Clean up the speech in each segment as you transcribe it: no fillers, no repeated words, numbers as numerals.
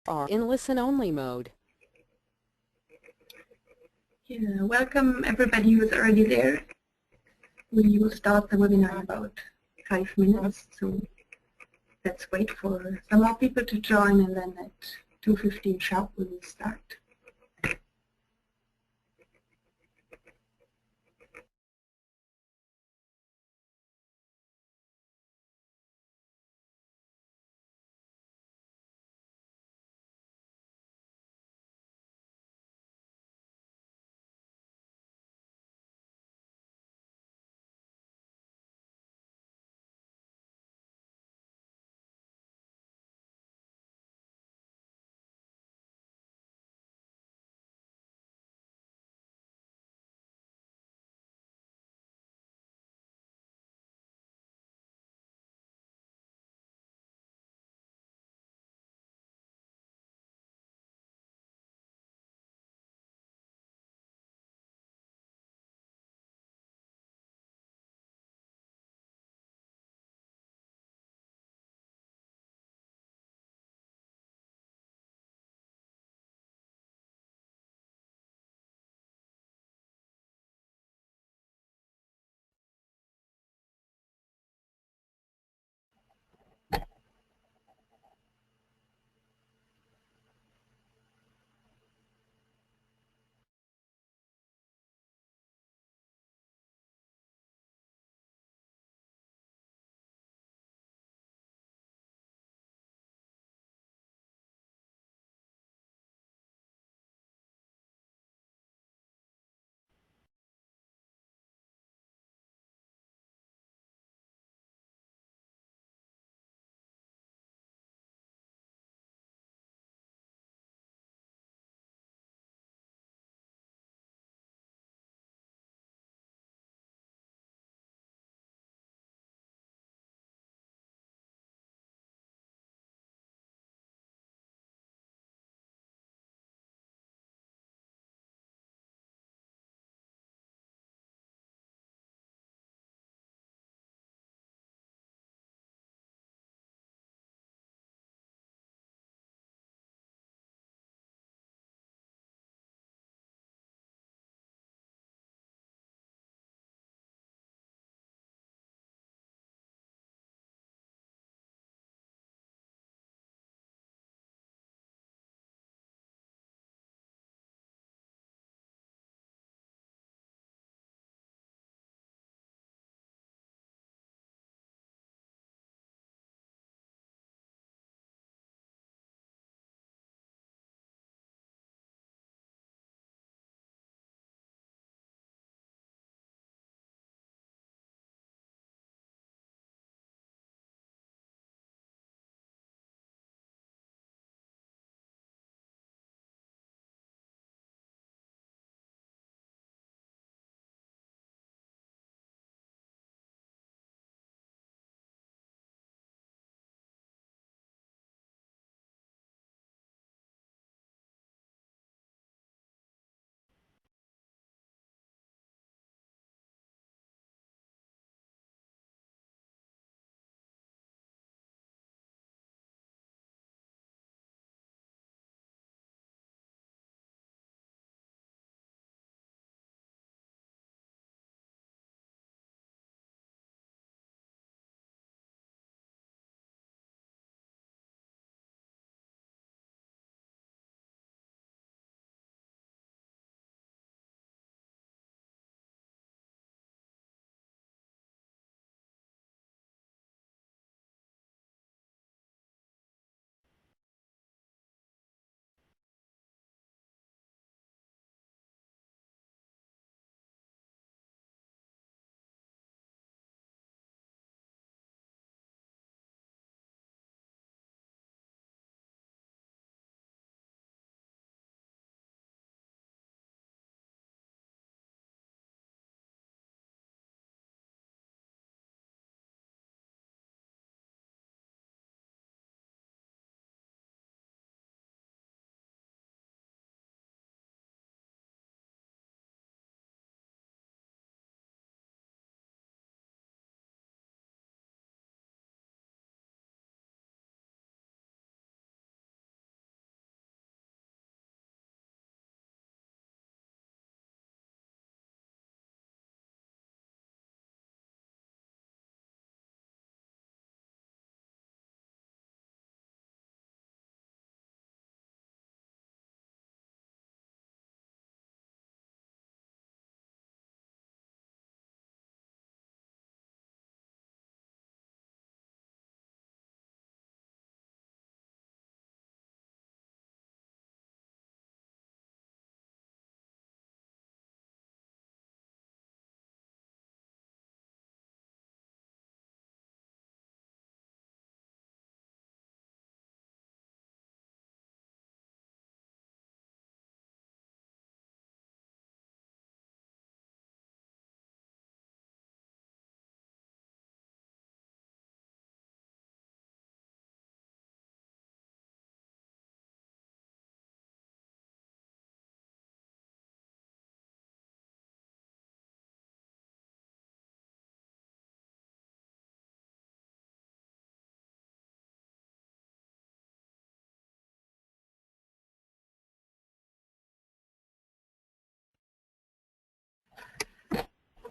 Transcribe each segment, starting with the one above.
are in listen-only mode. Yeah, welcome everybody who is already there. We will start the webinar in about 5 minutes, so let's wait for some more people to join, and then at 2:15 sharp we will start.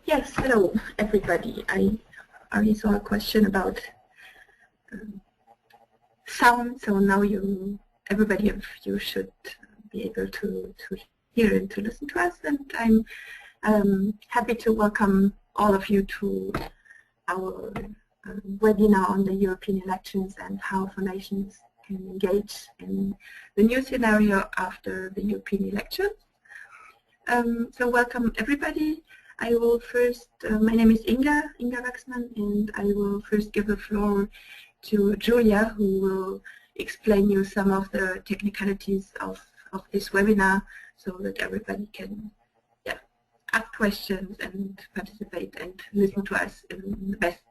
Yes, hello everybody. I already saw a question about sound, so now everybody of you should be able to hear and to listen to us, and I'm happy to welcome all of you to our webinar on the European elections and how foundations can engage in the new scenario after the European elections. So welcome everybody. I will first, my name is Inga Waxman, and I will first give the floor to Julia, who will explain you some of the technicalities of this webinar so that everybody can ask questions and participate and listen to us in the best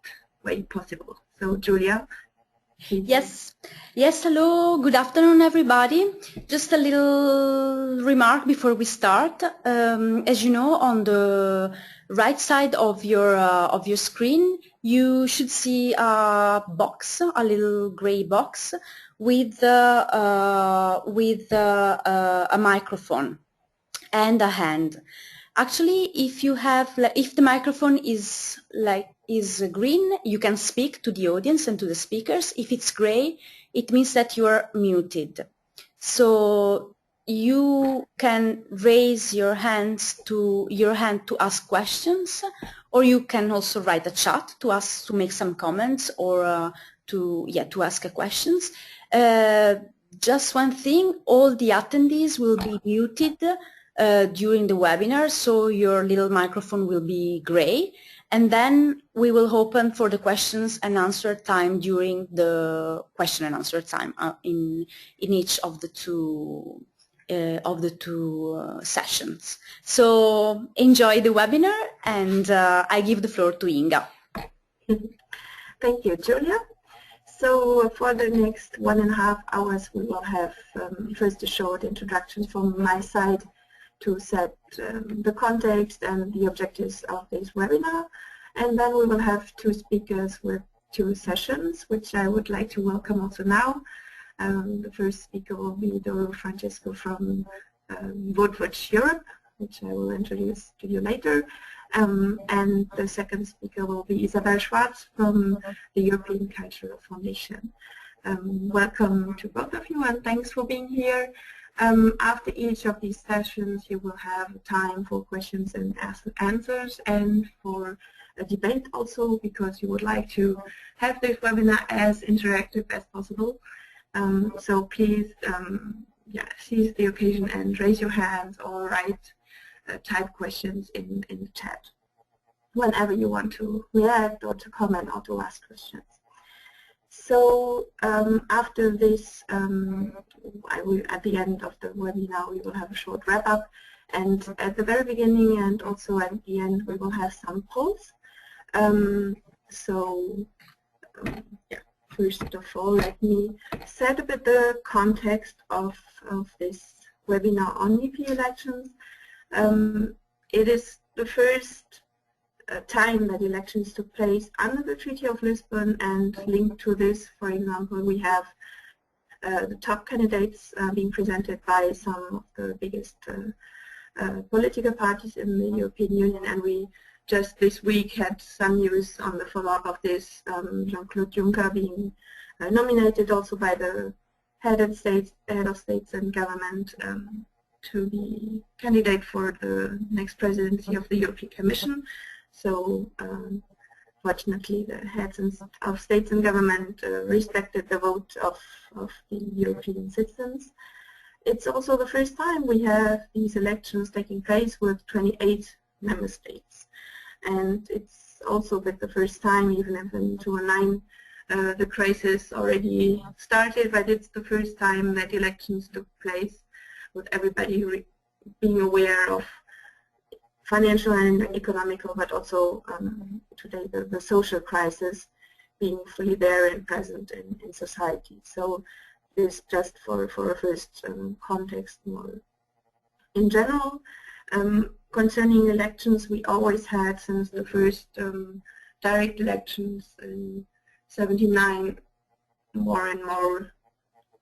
way possible. So Julia. Yes, hello, good afternoon everybody. Just a little remark before we start. As you know, on the right side of your screen, you should see a box, a little gray box with a microphone and a hand. Actually, if the microphone is green, you can speak to the audience and to the speakers. If it's gray, it means that you are muted. So you can raise your hand to ask questions, or you can also write a chat to make some comments or to ask questions. Just one thing: all the attendees will be muted during the webinar, so your little microphone will be gray, and then we will open for the questions and answer time during the question and answer time in each of the two sessions. So enjoy the webinar, and I give the floor to Inga. Thank you, Julia. So for the next 1.5 hours, we will have first a short introduction from my side to set the context and the objectives of this webinar. And then we will have two speakers with two sessions, which I would like to welcome also now. The first speaker will be Doro Francesco from VoteWatch Europe, which I will introduce to you later. And the second speaker will be Isabel Schwarz from the European Cultural Foundation. Welcome to both of you, and thanks for being here. After each of these sessions, you will have time for questions and answers, and for a debate also, because you would like to have this webinar as interactive as possible. So please seize the occasion and raise your hands or type questions in the chat whenever you want to react or to comment or to ask questions. So after this, at the end of the webinar, we will have a short wrap-up, and at the very beginning and also at the end, we will have some polls. First of all, let me set a bit the context of this webinar on EP elections. It is the first time that elections took place under the Treaty of Lisbon, and linked to this, for example, we have the top candidates being presented by some of the biggest political parties in the European Union, and we just this week had some news on the follow-up of this, Jean-Claude Juncker being nominated also by the head of states and government to be candidate for the next presidency of the European Commission. So fortunately, the heads of states and government respected the vote of the European citizens. It's also the first time we have these elections taking place with 28 member states. And it's also the first time, even if in 2009 the crisis already started, but it's the first time that elections took place with everybody being aware of financial and economical, but also today the social crisis being fully there and present in society. So this just for a first context more. In general, concerning elections, we always had, since the first direct elections in '79, more and more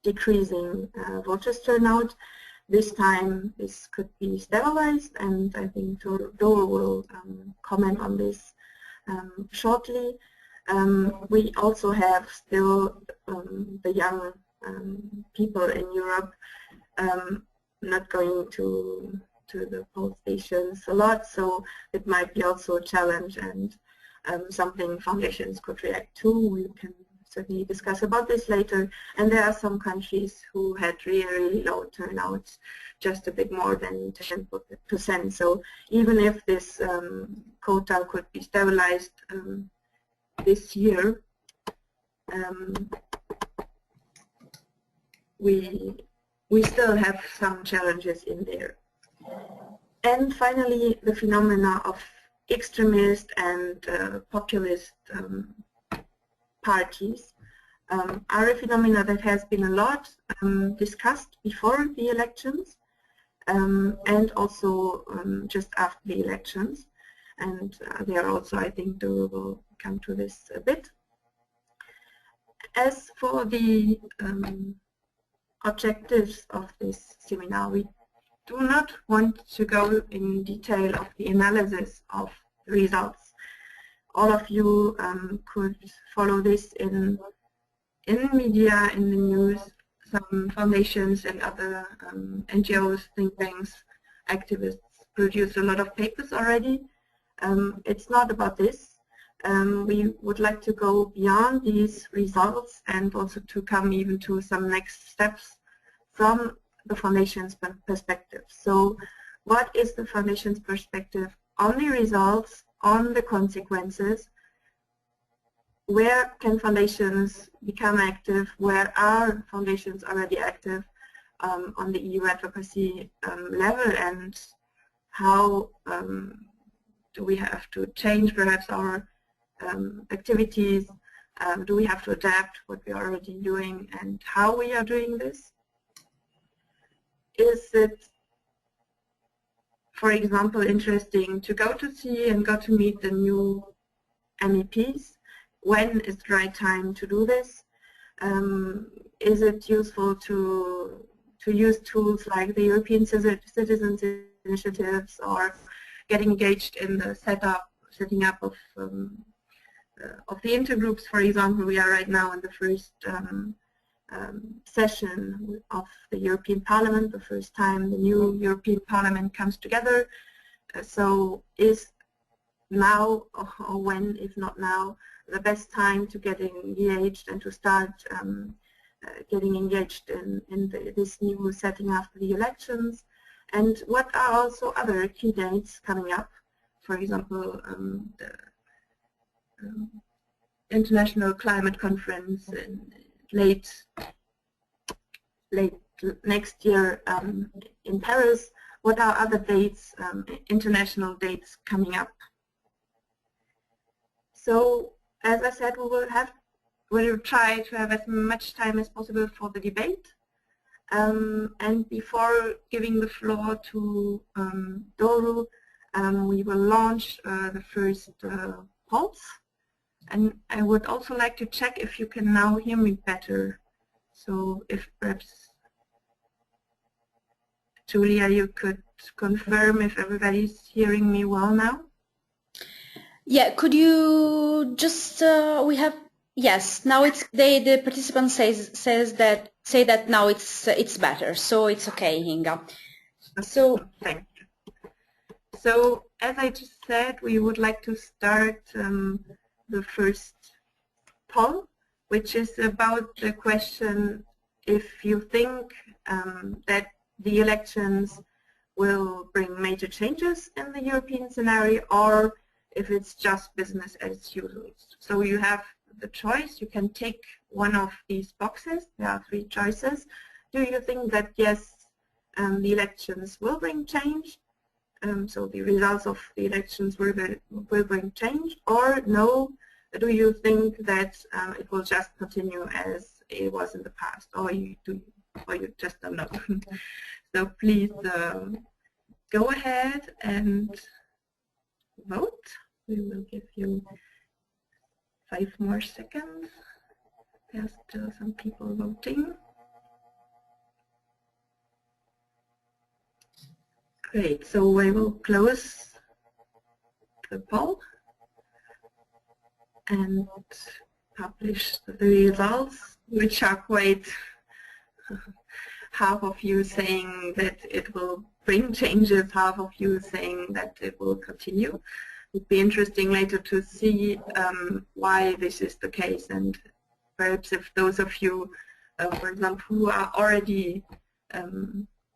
decreasing voters turnout. this time this could be stabilized, and I think Doro will comment on this shortly. We also have still the young people in Europe not going to the poll stations a lot, so it might be also a challenge and something foundations could react to. We can certainly discuss about this later. And there are some countries who had really low turnouts, just a bit more than 10%. So even if this quota could be stabilized this year, we still have some challenges in there. And finally, the phenomena of extremist and populist parties are a phenomena that has been a lot discussed before the elections and also just after the elections. And there also, I think, Doro will come to this a bit. As for the objectives of this seminar, we do not want to go in detail of the analysis of the results. All of you could follow this in media, in the news. Some foundations and other NGOs, think tanks, activists produce a lot of papers already. It's not about this. We would like to go beyond these results and also to come even to some next steps from the Foundation's perspective. So what is the Foundation's perspective on the results, on the consequences? Where can foundations become active? Where are foundations already active on the EU advocacy level? And how do we have to change perhaps our activities? Do we have to adapt what we are already doing and how we are doing this? Is it, for example, interesting to go to see and go to meet the new MEPs? When is the right time to do this? Is it useful to use tools like the European Citizens Initiatives, or getting engaged in the setting up of the intergroups, for example? We are right now in the first session of the European Parliament, the first time the new European Parliament comes together. So is now, or when, if not now, the best time to get engaged and to start getting engaged in this new setting after the elections? And what are also other key dates coming up? For example, the International Climate Conference in late next year in Paris. What are other dates, international dates coming up? So, as I said, we'll try to have as much time as possible for the debate. And before giving the floor to Doro, we will launch the first polls. And I would also like to check if you can now hear me better. So if perhaps, Julia, you could confirm if everybody's hearing me well now? Yeah, could you just we have, yes, now it's the participant say that now it's better, so it's okay, Inga. So thank you. So as I just said, we would like to start the first poll, which is about the question if you think that the elections will bring major changes in the European scenario, or if it's just business as usual. So you have the choice. You can take one of these boxes. There are three choices. Do you think that yes, the elections will bring change? So the results of the elections will bring change, or no? Do you think that it will just continue as it was in the past, or you just don't know? So please go ahead and vote. We will give you 5 more seconds. There are still some people voting. Great, so I will close the poll and publish the results, which are quite half of you saying that it will bring changes, half of you saying that it will continue. It would be interesting later to see why this is the case, and perhaps if those of you, for example, who are already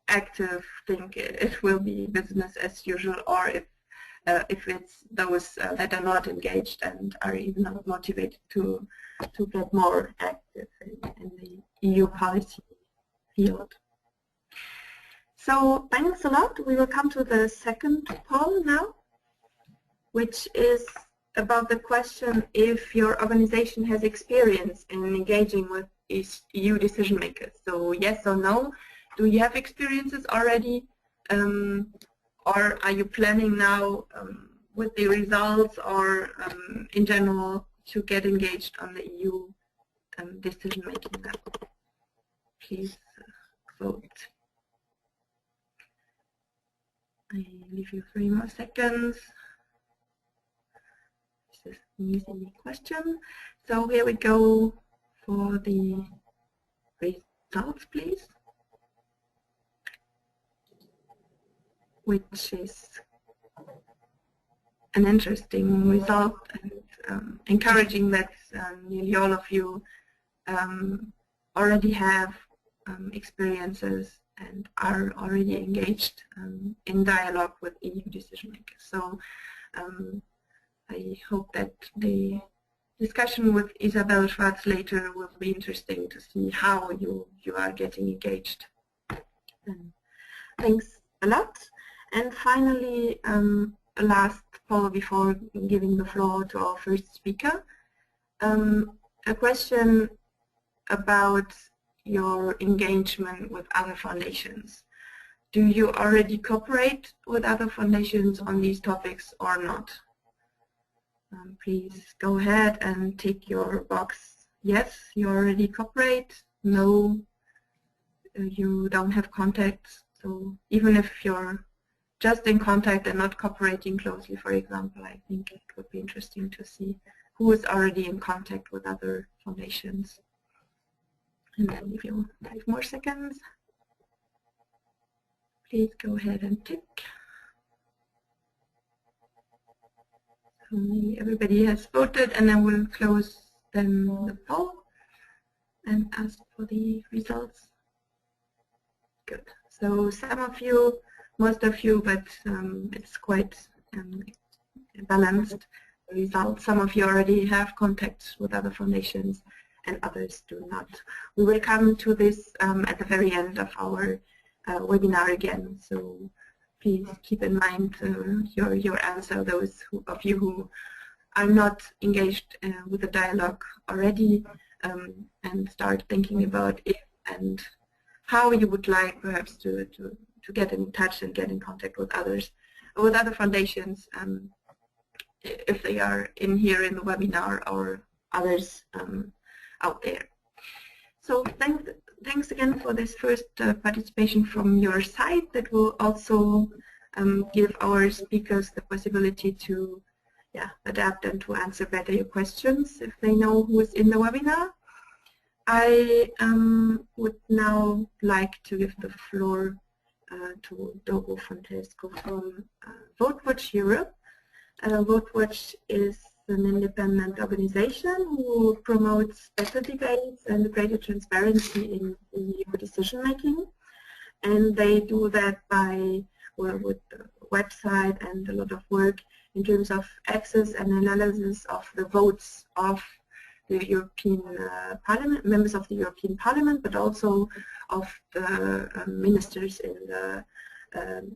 active think it will be business as usual, or if it's those that are not engaged and are even not motivated to get more active in the EU policy field. So thanks a lot. We will come to the second poll now, which is about the question if your organization has experience in engaging with EU decision makers. So yes or no, do you have experiences already, or are you planning now with the results or in general to get engaged on the EU decision making level? Please vote. I leave you 3 more seconds. This is an easy question. So here we go for the results, please, which is an interesting result and encouraging that nearly all of you already have experiences and are already engaged in dialogue with EU decision makers. So I hope that the discussion with Isabel Schwarz later will be interesting to see how you are getting engaged. Thanks a lot. And finally, a last poll before giving the floor to our first speaker. A question about your engagement with other foundations. Do you already cooperate with other foundations on these topics or not? Please go ahead and tick your box. Yes, you already cooperate. No, you don't have contacts. So even if you're just in contact and not cooperating closely, for example, I think it would be interesting to see who is already in contact with other foundations. And I'll give you 5 more seconds. Please go ahead and tick. So maybe everybody has voted, and then we'll close then the poll and ask for the results. Good. So some of you, most of you, but it's quite balanced results. Some of you already have contacts with other foundations and others do not. We will come to this at the very end of our webinar again. So please keep in mind your answer, those of you who are not engaged with the dialogue already, and start thinking about if and how you would like perhaps to get in touch and get in contact with others, with other foundations, if they are in here in the webinar or others out there. So thanks again for this first participation from your side. That will also give our speakers the possibility to adapt and to answer better your questions if they know who is in the webinar. I would now like to give the floor to Dogo Fontesco from VoteWatch Europe. VoteWatch is an independent organization who promotes better debates and greater transparency in EU decision making, and they do that by with the website and a lot of work in terms of access and analysis of the votes of the European Parliament, members of the European Parliament, but also of the ministers in the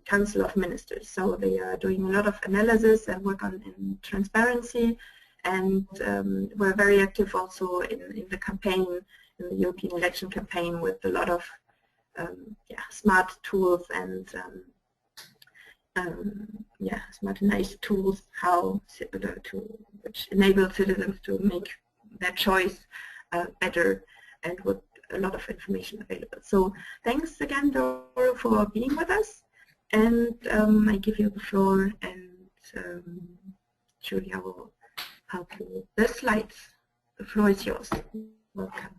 Council of Ministers. So they are doing a lot of analysis and work on in transparency, and we're very active also in the campaign, in the European election campaign, with a lot of smart tools and smart and nice tools which enable citizens to make their choice better and with a lot of information available. So thanks again, Doro, for being with us. And I give you the floor, and Julia will help you. The slides, the floor is yours. Welcome.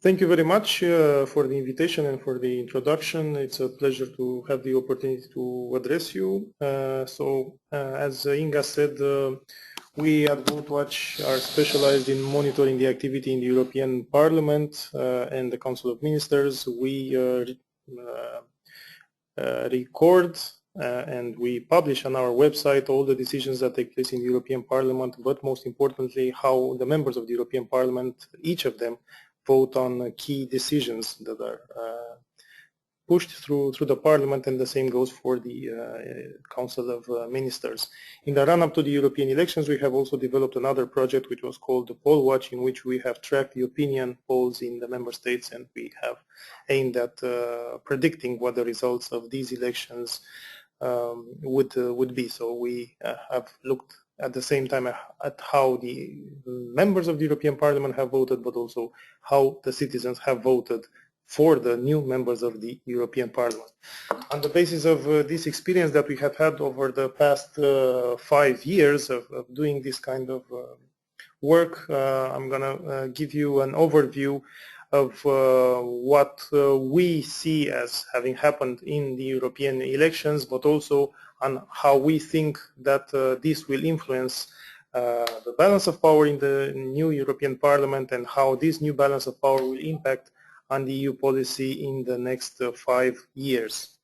Thank you very much for the invitation and for the introduction. It's a pleasure to have the opportunity to address you. As Inga said, we at VoteWatch are specialized in monitoring the activity in the European Parliament and the Council of Ministers. We record and we publish on our website all the decisions that take place in the European Parliament, but most importantly, how the members of the European Parliament, each of them, vote on key decisions that are pushed through the Parliament, and the same goes for the Council of Ministers. In the run-up to the European elections, we have also developed another project which was called the Poll Watch, in which we have tracked the opinion polls in the member states, and we have aimed at predicting what the results of these elections would be. So we have looked at the same time at how the members of the European Parliament have voted, but also how the citizens have voted for the new members of the European Parliament. On the basis of this experience that we have had over the past 5 years of doing this kind of work, I'm going to give you an overview of what we see as having happened in the European elections, but also on how we think that this will influence the balance of power in the new European Parliament, and how this new balance of power will impact on the EU policy in the next 5 years.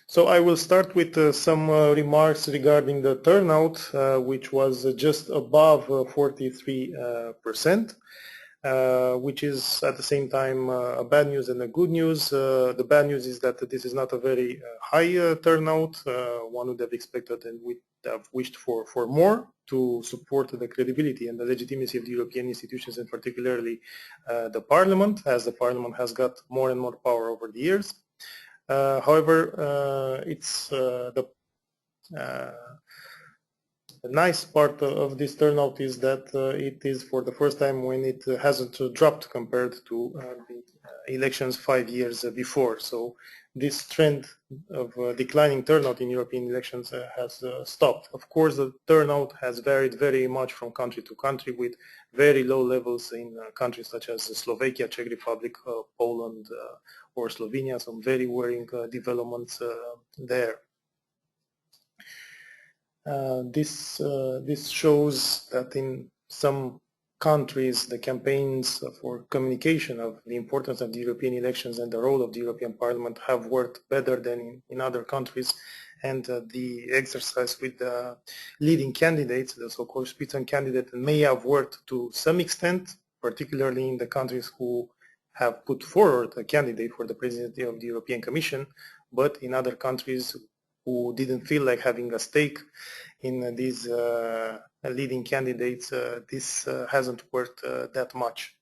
So I will start with some remarks regarding the turnout, which was just above 43%, which is at the same time a bad news and a good news. The bad news is that this is not a very high turnout. One would have expected and would have wished for more to support the credibility and the legitimacy of the European institutions, and particularly the Parliament, as the Parliament has got more and more power over the years. However, it's the nice part of this turnout is that it is for the first time when it hasn't dropped compared to the elections 5 years before. So this trend of declining turnout in European elections has stopped. Of course, the turnout has varied very much from country to country, with very low levels in countries such as Slovakia, Czech Republic, Poland, or Slovenia. Some very worrying developments there. This shows that in some countries the campaigns for communication of the importance of the European elections and the role of the European Parliament have worked better than in other countries, and the exercise with the leading candidates, the so-called Spitzenkandidaten, may have worked to some extent, particularly in the countries who have put forward a candidate for the presidency of the European Commission, but in other countries who didn't feel like having a stake in these leading candidates, this hasn't worked that much.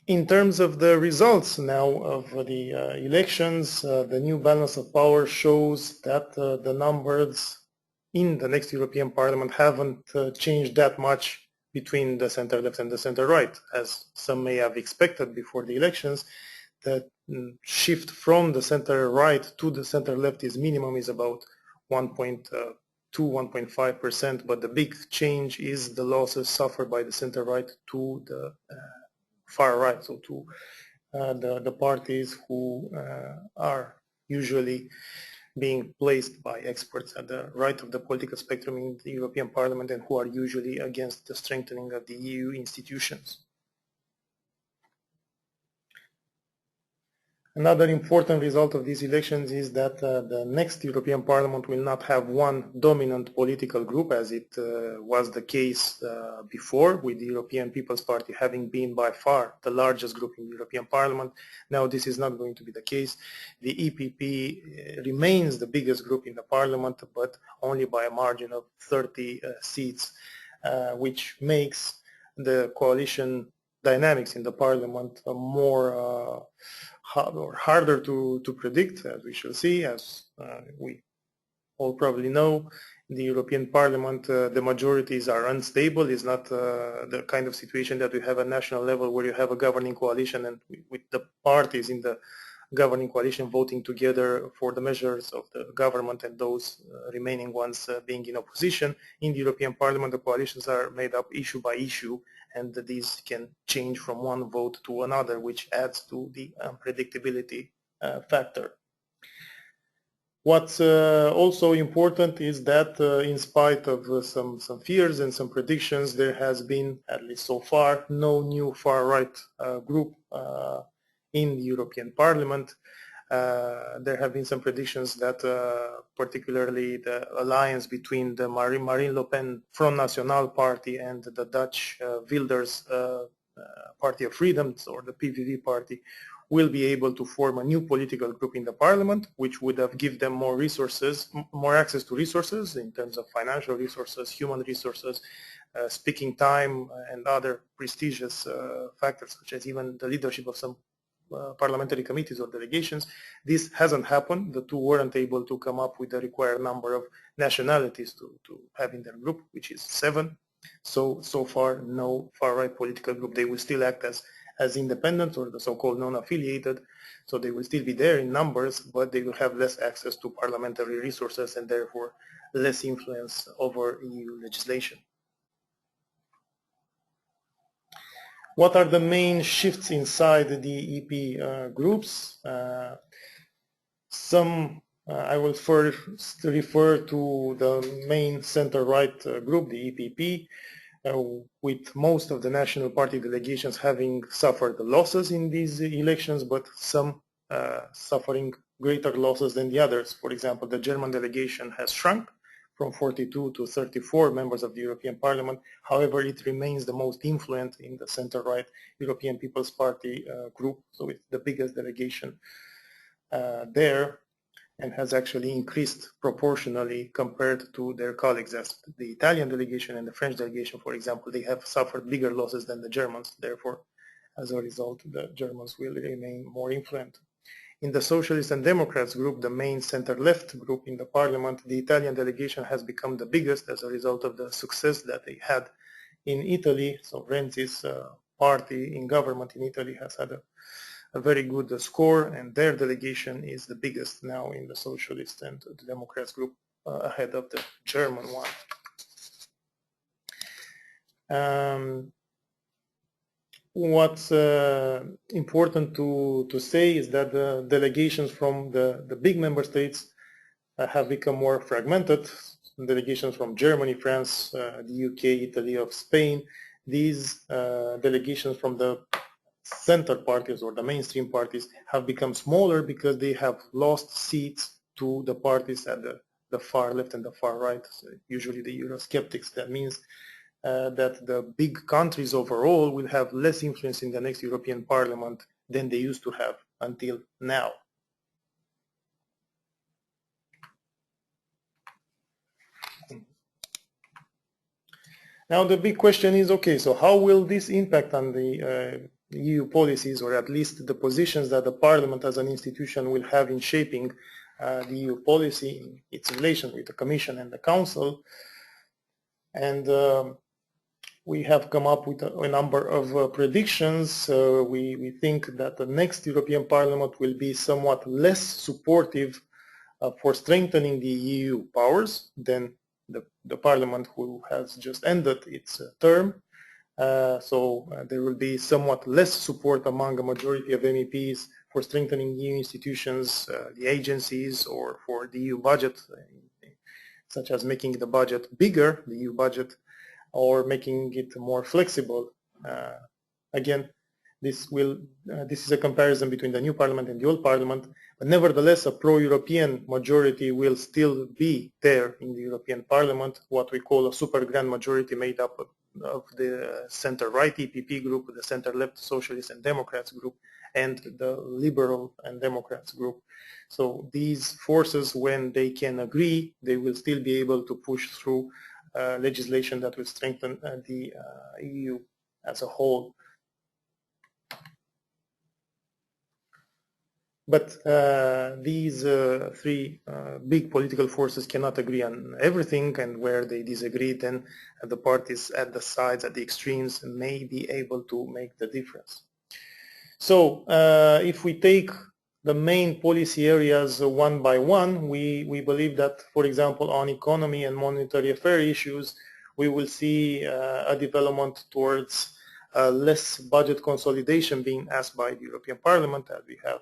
In terms of the results now of the elections, the new balance of power shows that the numbers in the next European Parliament haven't changed that much between the center left and the center right, as some may have expected before the elections. The shift from the center right to the center left is minimum is about 1.5%, but the big change is the losses suffered by the center right to the far right, so to the parties who are usually being placed by experts at the right of the political spectrum in the European Parliament, and who are usually against the strengthening of the EU institutions. Another important result of these elections is that the next European Parliament will not have one dominant political group, as it was the case before, with the European People's Party having been by far the largest group in the European Parliament. Now this is not going to be the case. The EPP remains the biggest group in the Parliament, but only by a margin of 30 seats, which makes the coalition dynamics in the Parliament harder to predict, as we shall see, as we all probably know, in the European Parliament, the majorities are unstable. It's not the kind of situation that we have at national level where you have a governing coalition and with the parties in the governing coalition voting together for the measures of the government and those remaining ones being in opposition. In the European Parliament, the coalitions are made up issue by issue, and these can change from one vote to another, which adds to the unpredictability factor. What's also important is that in spite of some fears and some predictions, there has been, at least so far, no new far-right group in the European Parliament. There have been some predictions that particularly the alliance between the Marine Le Pen Front National party and the Dutch Wilders Party of Freedom, or the PVV party, will be able to form a new political group in the parliament, which would have given them more resources, more access to resources in terms of financial resources, human resources, speaking time, and other prestigious factors, such as even the leadership of some parliamentary committees or delegations. This hasn't happened. The two weren't able to come up with the required number of nationalities to have in their group, which is 7. So far, no far-right political group. They will still act as independent, or the so-called non-affiliated, so they will still be there in numbers, but they will have less access to parliamentary resources and therefore less influence over EU legislation. What are the main shifts inside the EP groups? I will first refer to the main center-right group, the EPP, with most of the national party delegations having suffered losses in these elections, but some suffering greater losses than the others. For example, the German delegation has shrunk from 42 to 34 members of the European Parliament. However, it remains the most influent in the center-right European People's Party group, so it's the biggest delegation there, and has actually increased proportionally compared to their colleagues. As the Italian delegation and the French delegation, for example, they have suffered bigger losses than the Germans. Therefore, as a result, the Germans will remain more influent. In the Socialists and Democrats group, the main center-left group in the parliament, the Italian delegation has become the biggest as a result of the success that they had in Italy. So Renzi's party in government in Italy has had a very good score, and their delegation is the biggest now in the Socialist and the Democrats group, ahead of the German one. What's important to say is that the delegations from the big member states have become more fragmented. Delegations from Germany, France, the UK, Italy, of Spain. These delegations from the center parties or the mainstream parties have become smaller because they have lost seats to the parties at the far left and the far right, so usually the Eurosceptics. That means that the big countries overall will have less influence in the next European Parliament than they used to have until now. Now the big question is, okay, so how will this impact on the EU policies, or at least the positions that the Parliament as an institution will have in shaping the EU policy in its relation with the Commission and the Council? And we have come up with a number of predictions. We think that the next European Parliament will be somewhat less supportive for strengthening the EU powers than the Parliament who has just ended its term. So there will be somewhat less support among a majority of MEPs for strengthening EU institutions, the agencies, or for the EU budget, such as making the budget bigger, the EU budget, or making it more flexible. Again, this is a comparison between the new Parliament and the old Parliament, but nevertheless a pro-European majority will still be there in the European Parliament, what we call a super grand majority made up of the center-right EPP group, the center-left Socialists and Democrats group, and the Liberal and Democrats group. So these forces, when they can agree, they will still be able to push through legislation that will strengthen the EU as a whole. But these three big political forces cannot agree on everything, and where they disagree, then the parties at the sides, at the extremes, may be able to make the difference. So if we take the main policy areas one by one, we believe that, for example, on economy and monetary affair issues, we will see a development towards less budget consolidation being asked by the European Parliament, as we have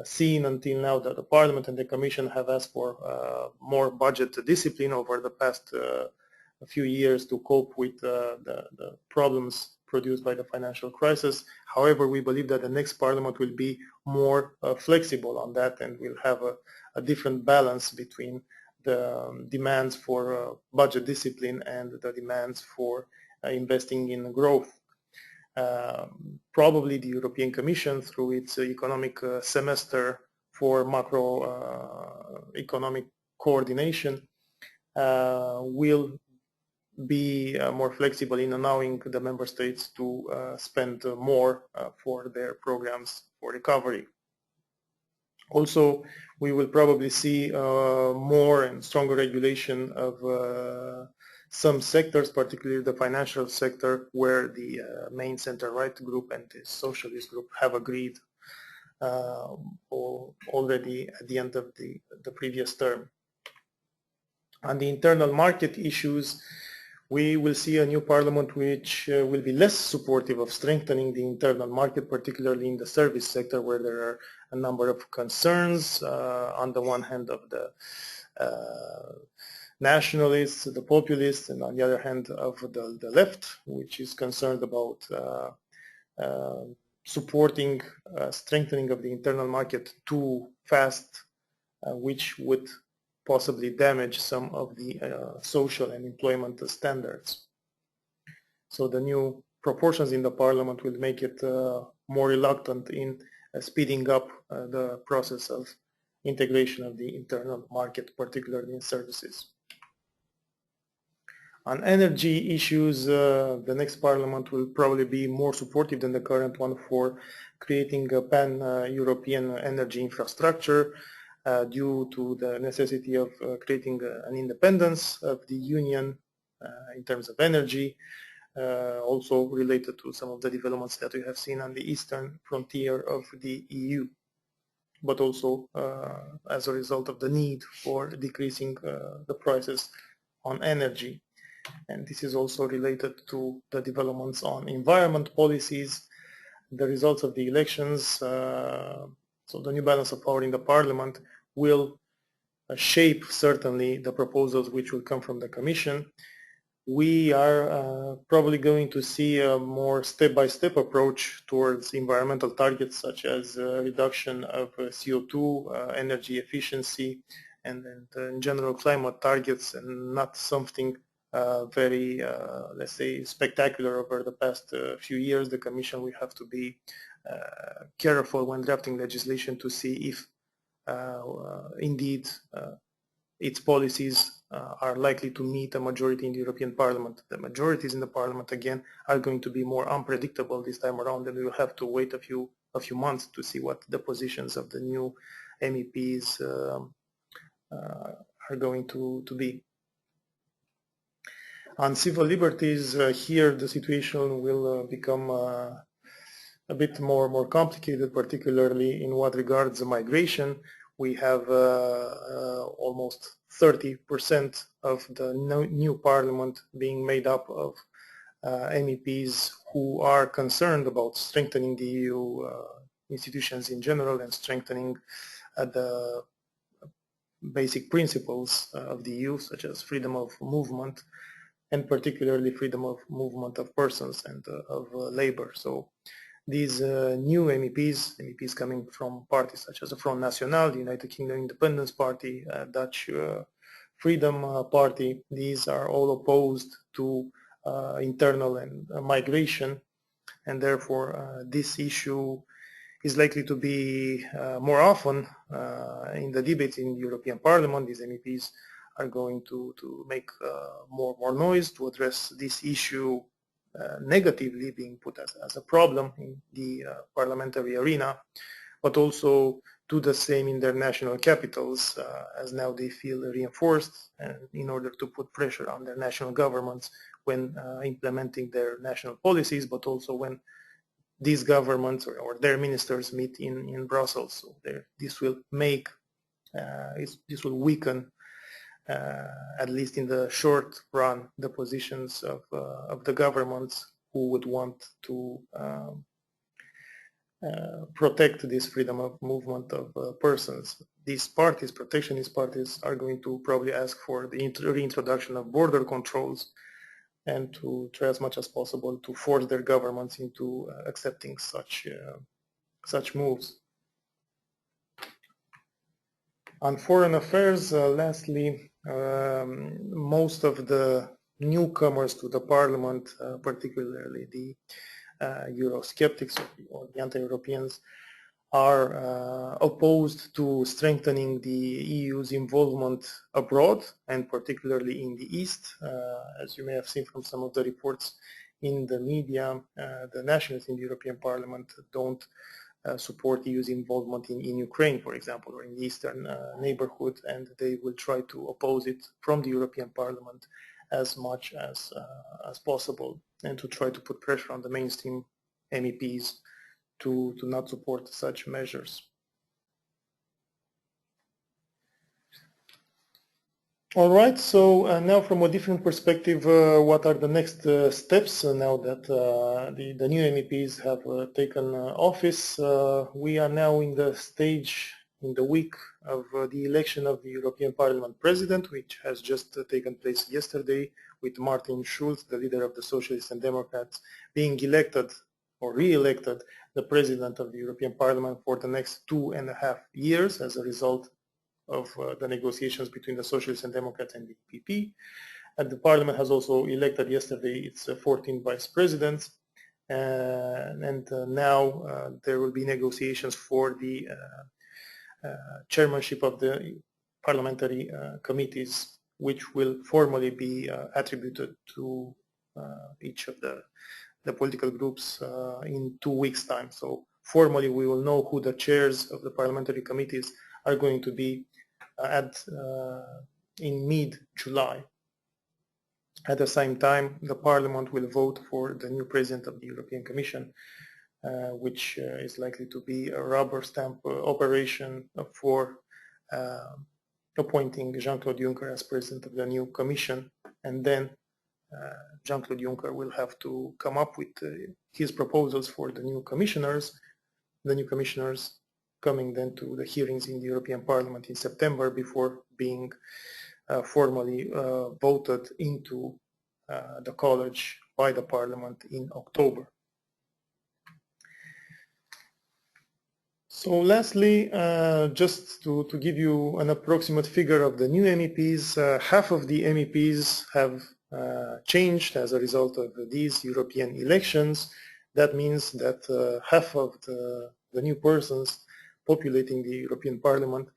seen until now that the Parliament and the Commission have asked for more budget discipline over the past few years to cope with the problems produced by the financial crisis. However, we believe that the next Parliament will be more flexible on that, and will have a different balance between the demands for budget discipline and the demands for investing in growth. Probably the European Commission, through its economic semester for macroeconomic coordination, will be more flexible in allowing the member states to spend more for their programs for recovery. Also, we will probably see more and stronger regulation of some sectors, particularly the financial sector, where the main center-right group and the socialist group have agreed already at the end of the previous term. On the internal market issues, we will see a new parliament which will be less supportive of strengthening the internal market, particularly in the service sector, where there are a number of concerns. On the one hand of the nationalists, the populists, and on the other hand of the left, which is concerned about supporting strengthening of the internal market too fast, which would possibly damage some of the social and employment standards. So the new proportions in the parliament will make it more reluctant in speeding up the process of integration of the internal market, particularly in services. On energy issues, the next parliament will probably be more supportive than the current one for creating a pan-European energy infrastructure due to the necessity of creating an independence of the Union in terms of energy, also related to some of the developments that we have seen on the eastern frontier of the EU, but also as a result of the need for decreasing the prices on energy. And this is also related to the developments on environment policies, the results of the elections. So the new balance of power in the parliament will shape certainly the proposals which will come from the Commission. We are probably going to see a more step-by-step approach towards environmental targets, such as reduction of CO2, energy efficiency, and in general climate targets, and not something very, let's say, spectacular over the past few years. The Commission will have to be careful when drafting legislation to see if indeed its policies are likely to meet a majority in the European Parliament. The majorities in the Parliament, again, are going to be more unpredictable this time around, and we will have to wait a few months to see what the positions of the new MEPs are going to be. On civil liberties, here the situation will become a bit more complicated, particularly in what regards migration. We have almost 30% of the new parliament being made up of MEPs who are concerned about strengthening the EU institutions in general and strengthening the basic principles of the EU, such as freedom of movement, and particularly freedom of movement of persons and of labor. So these new MEPs coming from parties such as the Front National, the United Kingdom Independence Party, Dutch Freedom Party, these are all opposed to internal and migration, and therefore this issue is likely to be more often in the debates in the European Parliament. These MEPs are going to make more noise to address this issue negatively, being put as a problem in the parliamentary arena, but also do the same in their national capitals, as now they feel reinforced, and in order to put pressure on their national governments when implementing their national policies, but also when these governments or their ministers meet in Brussels. So this will make, this will weaken, at least in the short run, the positions of the governments who would want to protect this freedom of movement of persons. These parties, protectionist parties, are going to probably ask for the reintroduction of border controls and to try as much as possible to force their governments into accepting such moves. On foreign affairs, lastly, most of the newcomers to the parliament, particularly the Eurosceptics or the anti-Europeans, are opposed to strengthening the EU's involvement abroad, and particularly in the East. As you may have seen from some of the reports in the media, the nationalists in the European Parliament don't support EU's involvement in Ukraine, for example, or in the Eastern neighborhood, and they will try to oppose it from the European Parliament as much as possible, and to try to put pressure on the mainstream MEPs to not support such measures. All right, so now from a different perspective, what are the next steps now that the new MEPs have taken office? We are now in the stage, in the week of the election of the European Parliament President, which has just taken place yesterday, with Martin Schulz, the leader of the Socialists and Democrats, being elected or re-elected the President of the European Parliament for the next 2.5 years as a result of the negotiations between the Socialists and Democrats and the EPP. And the Parliament has also elected yesterday its 14 vice presidents, and now there will be negotiations for the chairmanship of the parliamentary committees, which will formally be attributed to each of the political groups in 2 weeks' time. So formally we will know who the chairs of the parliamentary committees are going to be in mid-July. At the same time, the Parliament will vote for the new President of the European Commission, which is likely to be a rubber stamp operation for appointing Jean-Claude Juncker as President of the new Commission, and then Jean-Claude Juncker will have to come up with his proposals for the new commissioners coming then to the hearings in the European Parliament in September before being formally voted into the college by the Parliament in October. So lastly, just to give you an approximate figure of the new MEPs, half of the MEPs have changed as a result of these European elections. That means that half of the new persons populating the European Parliament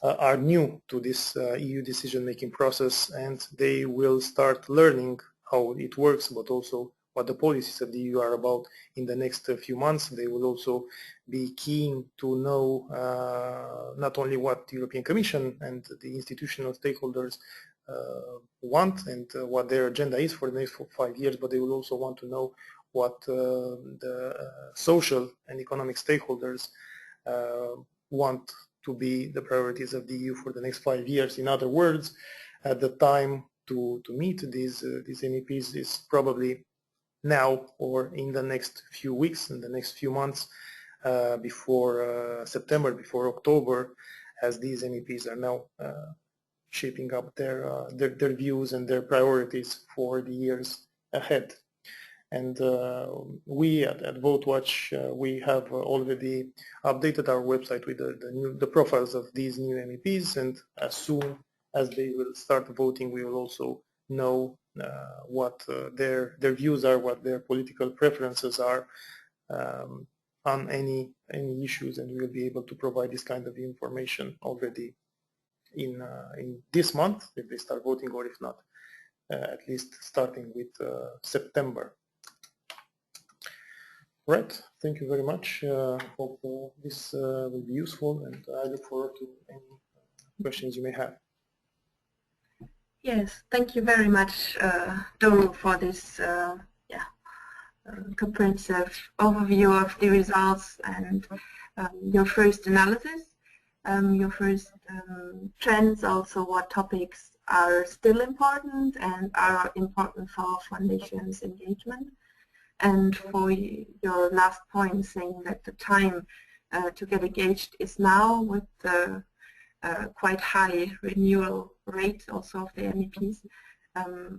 are new to this EU decision-making process, and they will start learning how it works, but also what the policies of the EU are about in the next few months. They will also be keen to know not only what the European Commission and the institutional stakeholders want and what their agenda is for the next 5 years, but they will also want to know what the social and economic stakeholders want to be the priorities of the EU for the next 5 years. In other words, at the time to meet these MEPs is probably now or in the next few weeks, in the next few months, before September, before October, as these MEPs are now shaping up their views and their priorities for the years ahead. And we at VoteWatch, we have already updated our website with the profiles of these new MEPs, and as soon as they will start voting, we will also know what their views are, what their political preferences are on any issues, and we will be able to provide this kind of information already in this month if they start voting, or if not, at least starting with September. Right. Thank you very much. Hope this will be useful, and I look forward to any questions you may have. Yes, thank you very much, Doro, for this comprehensive overview of the results and your first analysis, your first trends, also what topics are still important and are important for foundations engagement. And for your last point, saying that the time to get engaged is now with the quite high renewal rate also of the MEPs.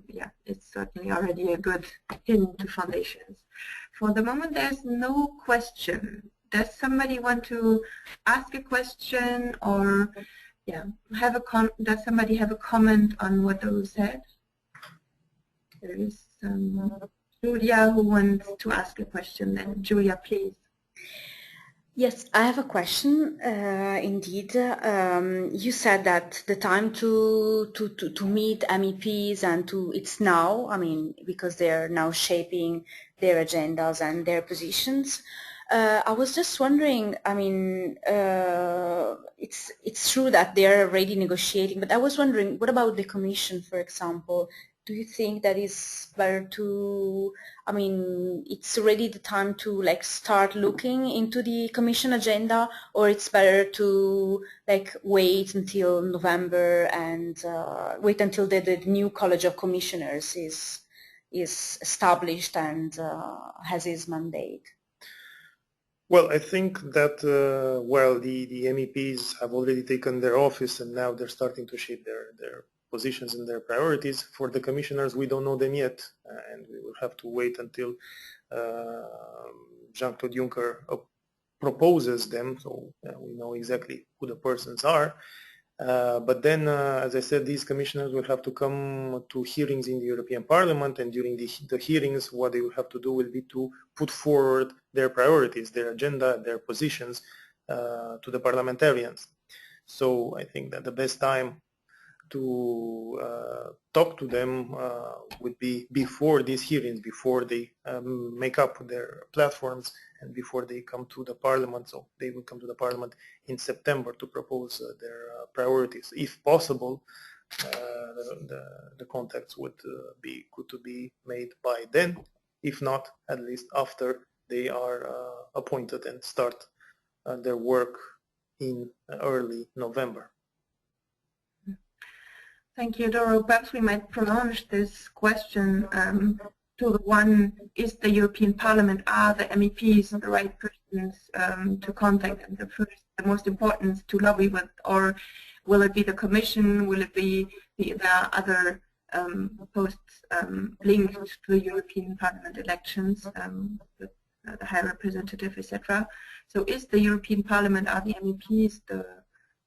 Yeah, it's certainly already a good hint to foundations. For the moment, there's no question. Does somebody want to ask a question, or does somebody have a comment on what those said? There is Julia who wants to ask a question. Then Julia, please. Yes, I have a question. Indeed, you said that the time to meet MEPs and it's now. I mean, because they're now shaping their agendas and their positions. I was just wondering. I mean, it's true that they're already negotiating, but I was wondering, what about the Commission, for example? Do you think that it's better to? I mean, it's already the time to like start looking into the Commission agenda, or it's better to like wait until November and wait until the new College of Commissioners is established and has its mandate? Well, I think that while the MEPs have already taken their office and now they're starting to shape their positions and their priorities, for the commissioners we don't know them yet, and we will have to wait until Jean-Claude Juncker proposes them, so we know exactly who the persons are. But then, as I said, these commissioners will have to come to hearings in the European Parliament, and during the hearings, what they will have to do will be to put forward their priorities, their agenda, their positions to the parliamentarians. So I think that the best time to talk to them would be before these hearings, before they make up their platforms and before they come to the parliament. So they will come to the parliament in September to propose their priorities. If possible, the contacts would be good to be made by then. If not, at least after they are appointed and start their work in early November. Thank you, Doro. Perhaps we might prolong this question to the one, is the European Parliament, are the MEPs the right persons to contact and the most important to lobby with, or will it be the Commission, will it be the other posts linked to the European Parliament elections, the High Representative, etc. So is the European Parliament, are the MEPs the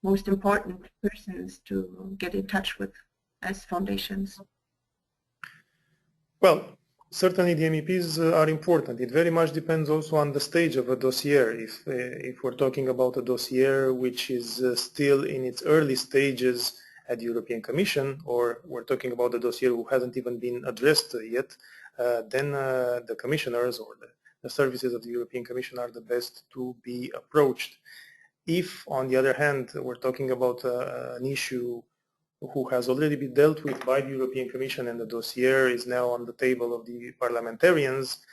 most important persons to get in touch with as foundations? Well, certainly the MEPs are important. It very much depends also on the stage of a dossier. If we're talking about a dossier which is still in its early stages at the European Commission, or we're talking about a dossier who hasn't even been addressed yet, then the commissioners or the services of the European Commission are the best to be approached. If, on the other hand, we're talking about an issue who has already been dealt with by the European Commission and the dossier is now on the table of the parliamentarians,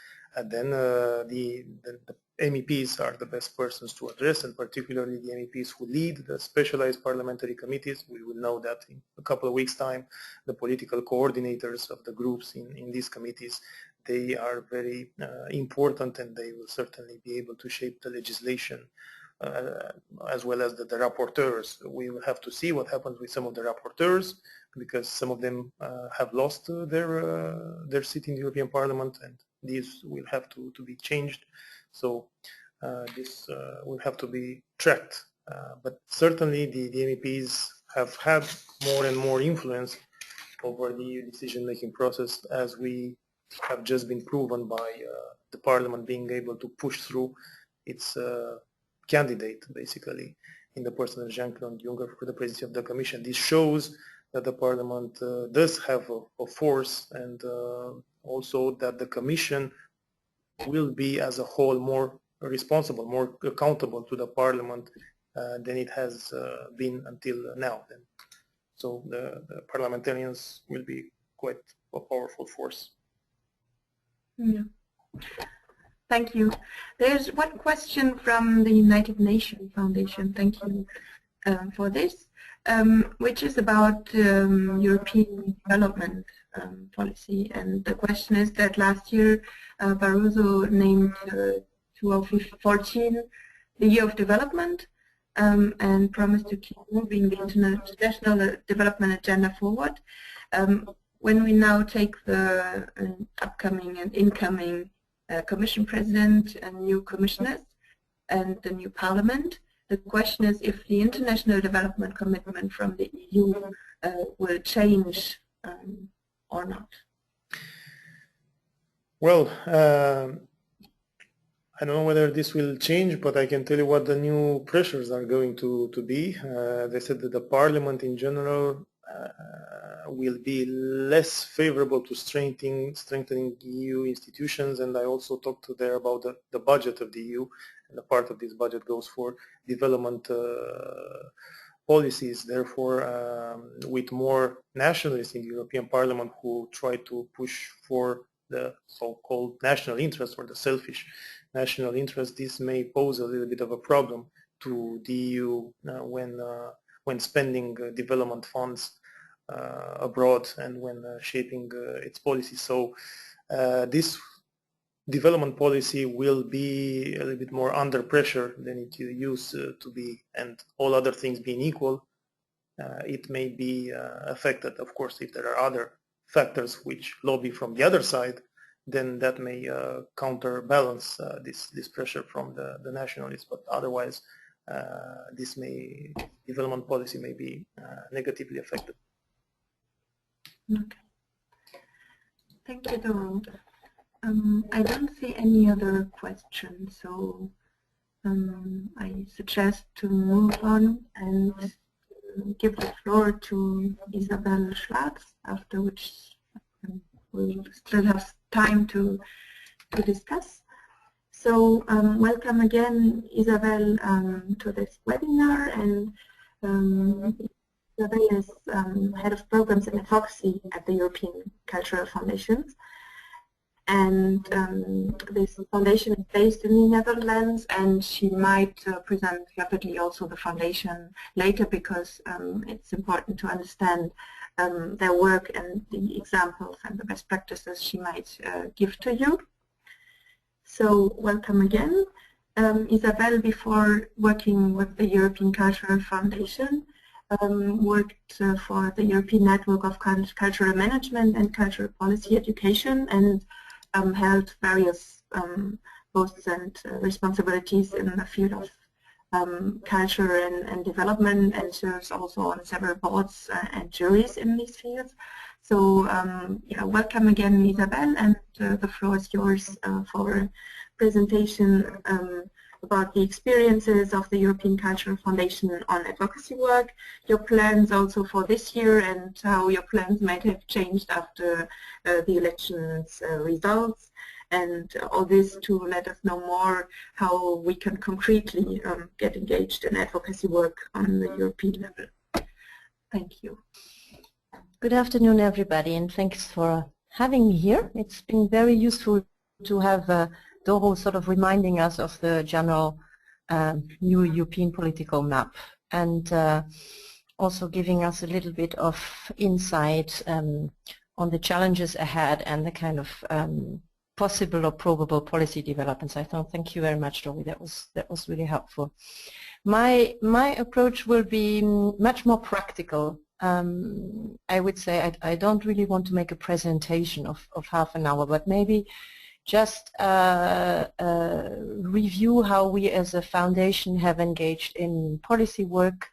then the MEPs are the best persons to address, and particularly the MEPs who lead the specialized parliamentary committees. We will know that in a couple of weeks' time. The political coordinators of the groups in these committees, they are very important, and they will certainly be able to shape the legislation as well as the rapporteurs. We will have to see what happens with some of the rapporteurs, because some of them have lost their seat in the European Parliament, and these will have to be changed. So this will have to be tracked. But certainly the MEPs have had more and more influence over the decision-making process, as we have just been proven by the Parliament being able to push through its candidate, basically, in the person of Jean-Claude Juncker for the presidency of the Commission. This shows that the Parliament does have a force, and also that the Commission will be as a whole more responsible, more accountable to the Parliament than it has been until now. So the parliamentarians will be quite a powerful force. Yeah. Thank you. There's one question from the United Nations Foundation. Thank you for this, which is about European development policy. And the question is that last year Barroso named 2014 the Year of Development and promised to keep moving the international development agenda forward. When we now take the upcoming and incoming Commission President and new commissioners and the new Parliament, the question is if the international development commitment from the EU will change or not. Well, I don't know whether this will change, but I can tell you what the new pressures are going to be. They said that the Parliament in general will be less favorable to strengthening EU institutions, and I also talked there about the budget of the EU, and a part of this budget goes for development policies. Therefore, with more nationalists in the European Parliament who try to push for the so-called national interest or the selfish national interest, this may pose a little bit of a problem to the EU when spending development funds abroad and when shaping its policy. So this development policy will be a little bit more under pressure than it used to be, and all other things being equal, it may be affected. Of course, if there are other factors which lobby from the other side, then that may counterbalance this pressure from the nationalists. But otherwise, development policy may be negatively affected. Okay. Thank you, Doro. I don't see any other questions, so I suggest to move on and give the floor to Isabel Schwarz, after which we'll still have time to discuss. So welcome again, Isabel, to this webinar, and Isabel is Head of Programs and Advocacy at the European Cultural Foundations. And this foundation is based in the Netherlands, and she might present rapidly also the foundation later, because it's important to understand their work and the examples and the best practices she might give to you. So welcome again. Isabel, before working with the European Cultural Foundation, worked for the European Network of Cultural Management and Cultural Policy Education, and held various posts and responsibilities in the field of culture and development, and serves also on several boards and juries in these fields. So yeah, welcome again, Isabel, and the floor is yours for a presentation about the experiences of the European Cultural Foundation on advocacy work, your plans also for this year, and how your plans might have changed after the elections results, and all this to let us know more how we can concretely get engaged in advocacy work on the European level. Thank you. Good afternoon, everybody, and thanks for having me here. It's been very useful to have Doro sort of reminding us of the general new European political map, and also giving us a little bit of insight on the challenges ahead and the kind of possible or probable policy developments. I thought, thank you very much, Doro. That was really helpful. My approach will be much more practical. I would say I don't really want to make a presentation of half an hour, but maybe just review how we as a foundation have engaged in policy work,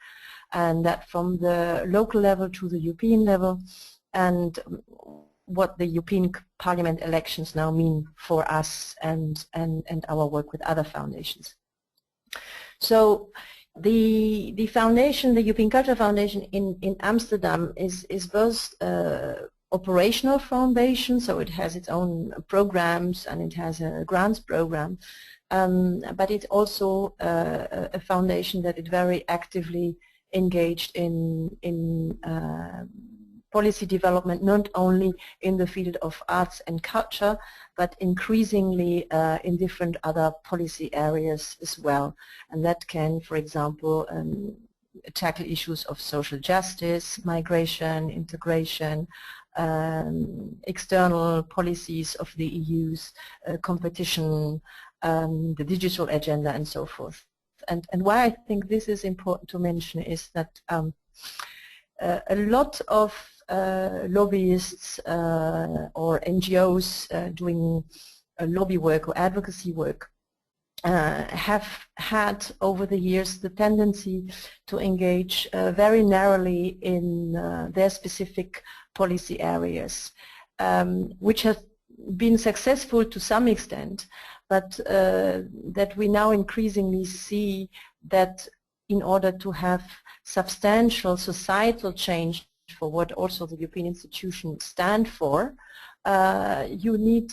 and that from the local level to the European level, and what the European Parliament elections now mean for us and our work with other foundations. So the foundation, the European Cultural Foundation in Amsterdam, is both operational foundation, so it has its own programs and it has a grants program, but it's also a foundation that is very actively engaged in policy development, not only in the field of arts and culture, but increasingly in different other policy areas as well. And that can, for example, tackle issues of social justice, migration, integration, external policies of the EU's competition, the digital agenda, and so forth. And why I think this is important to mention is that a lot of lobbyists or NGOs doing lobby work or advocacy work have had over the years the tendency to engage very narrowly in their specific policy areas, which have been successful to some extent, but that we now increasingly see that in order to have substantial societal change for what also the European institutions stand for, you need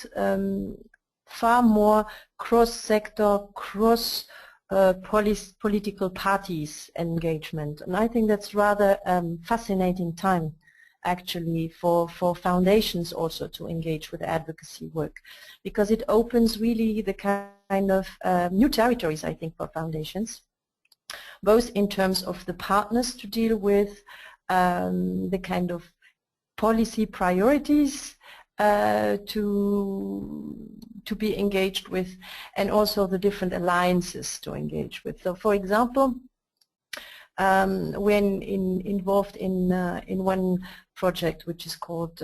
far more cross-sector, cross-political parties engagement. And I think that's rather fascinating time actually for foundations also to engage with advocacy work, because it opens really the kind of new territories, I think, for foundations, both in terms of the partners to deal with, the kind of policy priorities to be engaged with, and also the different alliances to engage with. So, for example, when involved in one project which is called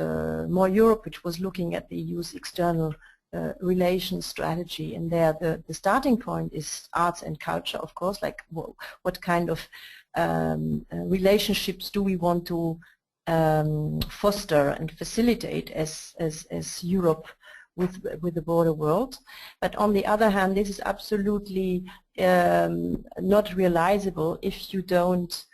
More Europe, which was looking at the EU's external relations strategy, and there the starting point is arts and culture, of course, like what kind of relationships do we want to foster and facilitate as Europe with the broader world. But on the other hand, this is absolutely not realizable if you don't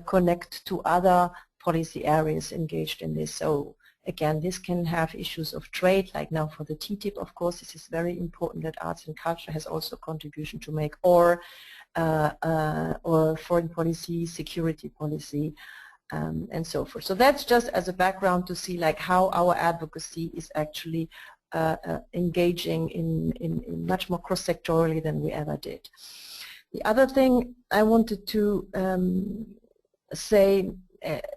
connect to other policy areas engaged in this. So again, this can have issues of trade, like now for the TTIP, of course. This is very important that arts and culture has also a contribution to make, or foreign policy, security policy, and so forth. So that's just as a background to see like how our advocacy is actually engaging in much more cross-sectorally than we ever did. The other thing I wanted to say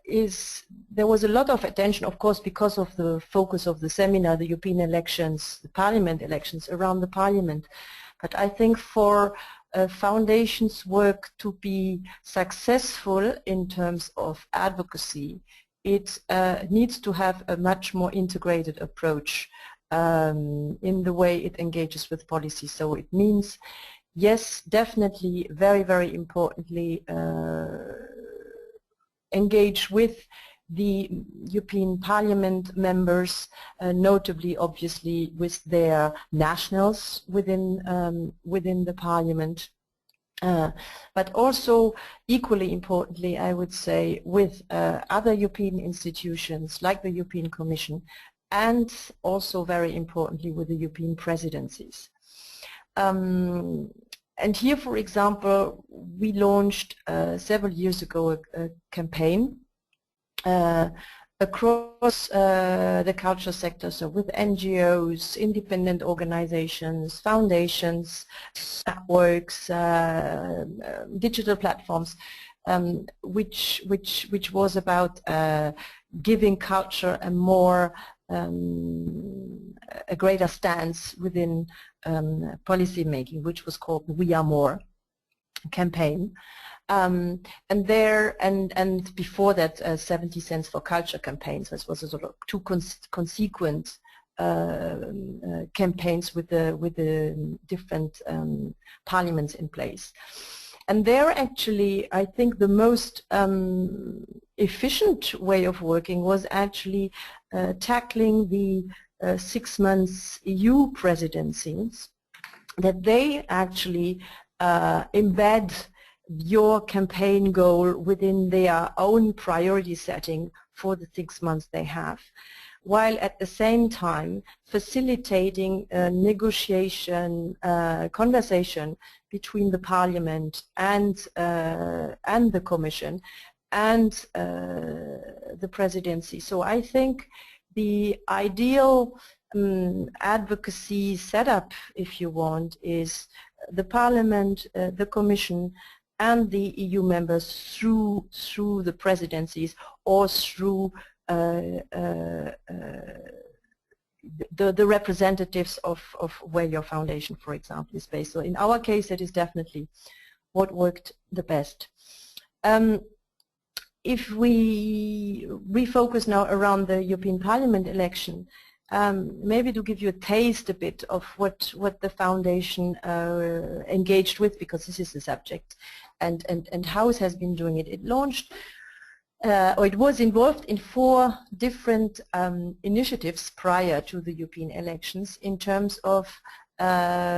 is there was a lot of attention, of course, because of the focus of the seminar, the European elections, the Parliament elections, around the Parliament. But I think for foundations' work to be successful in terms of advocacy, it needs to have a much more integrated approach in the way it engages with policy. So it means, yes, definitely, very, very importantly, engage with the European Parliament members, notably, obviously, with their nationals within the Parliament, but also equally importantly, I would say, with other European institutions like the European Commission, and also very importantly with the European presidencies. And here, for example, we launched several years ago a campaign across the culture sector, so with NGOs, independent organizations, foundations, networks, digital platforms, which was about giving culture a more a greater stance within policy making, which was called the We Are More campaign. And before that, 70 Cents for Culture campaigns. This was a sort of two consequent campaigns with the different parliaments in place. And there actually, I think the most efficient way of working was actually tackling the 6 months EU presidencies, that they actually embed your campaign goal within their own priority setting for the 6 months they have, while at the same time facilitating negotiation, conversation between the Parliament and the Commission and the Presidency. So I think the ideal advocacy setup, if you want, is the Parliament, the Commission, and the EU members through the presidencies or through the representatives of where your foundation, for example, is based. So in our case, it is definitely what worked the best. If we refocus now around the European Parliament election, maybe to give you a taste a bit of what the foundation engaged with, because this is the subject, and how it has been doing it. It launched, or it was involved in 4 different initiatives prior to the European elections in terms of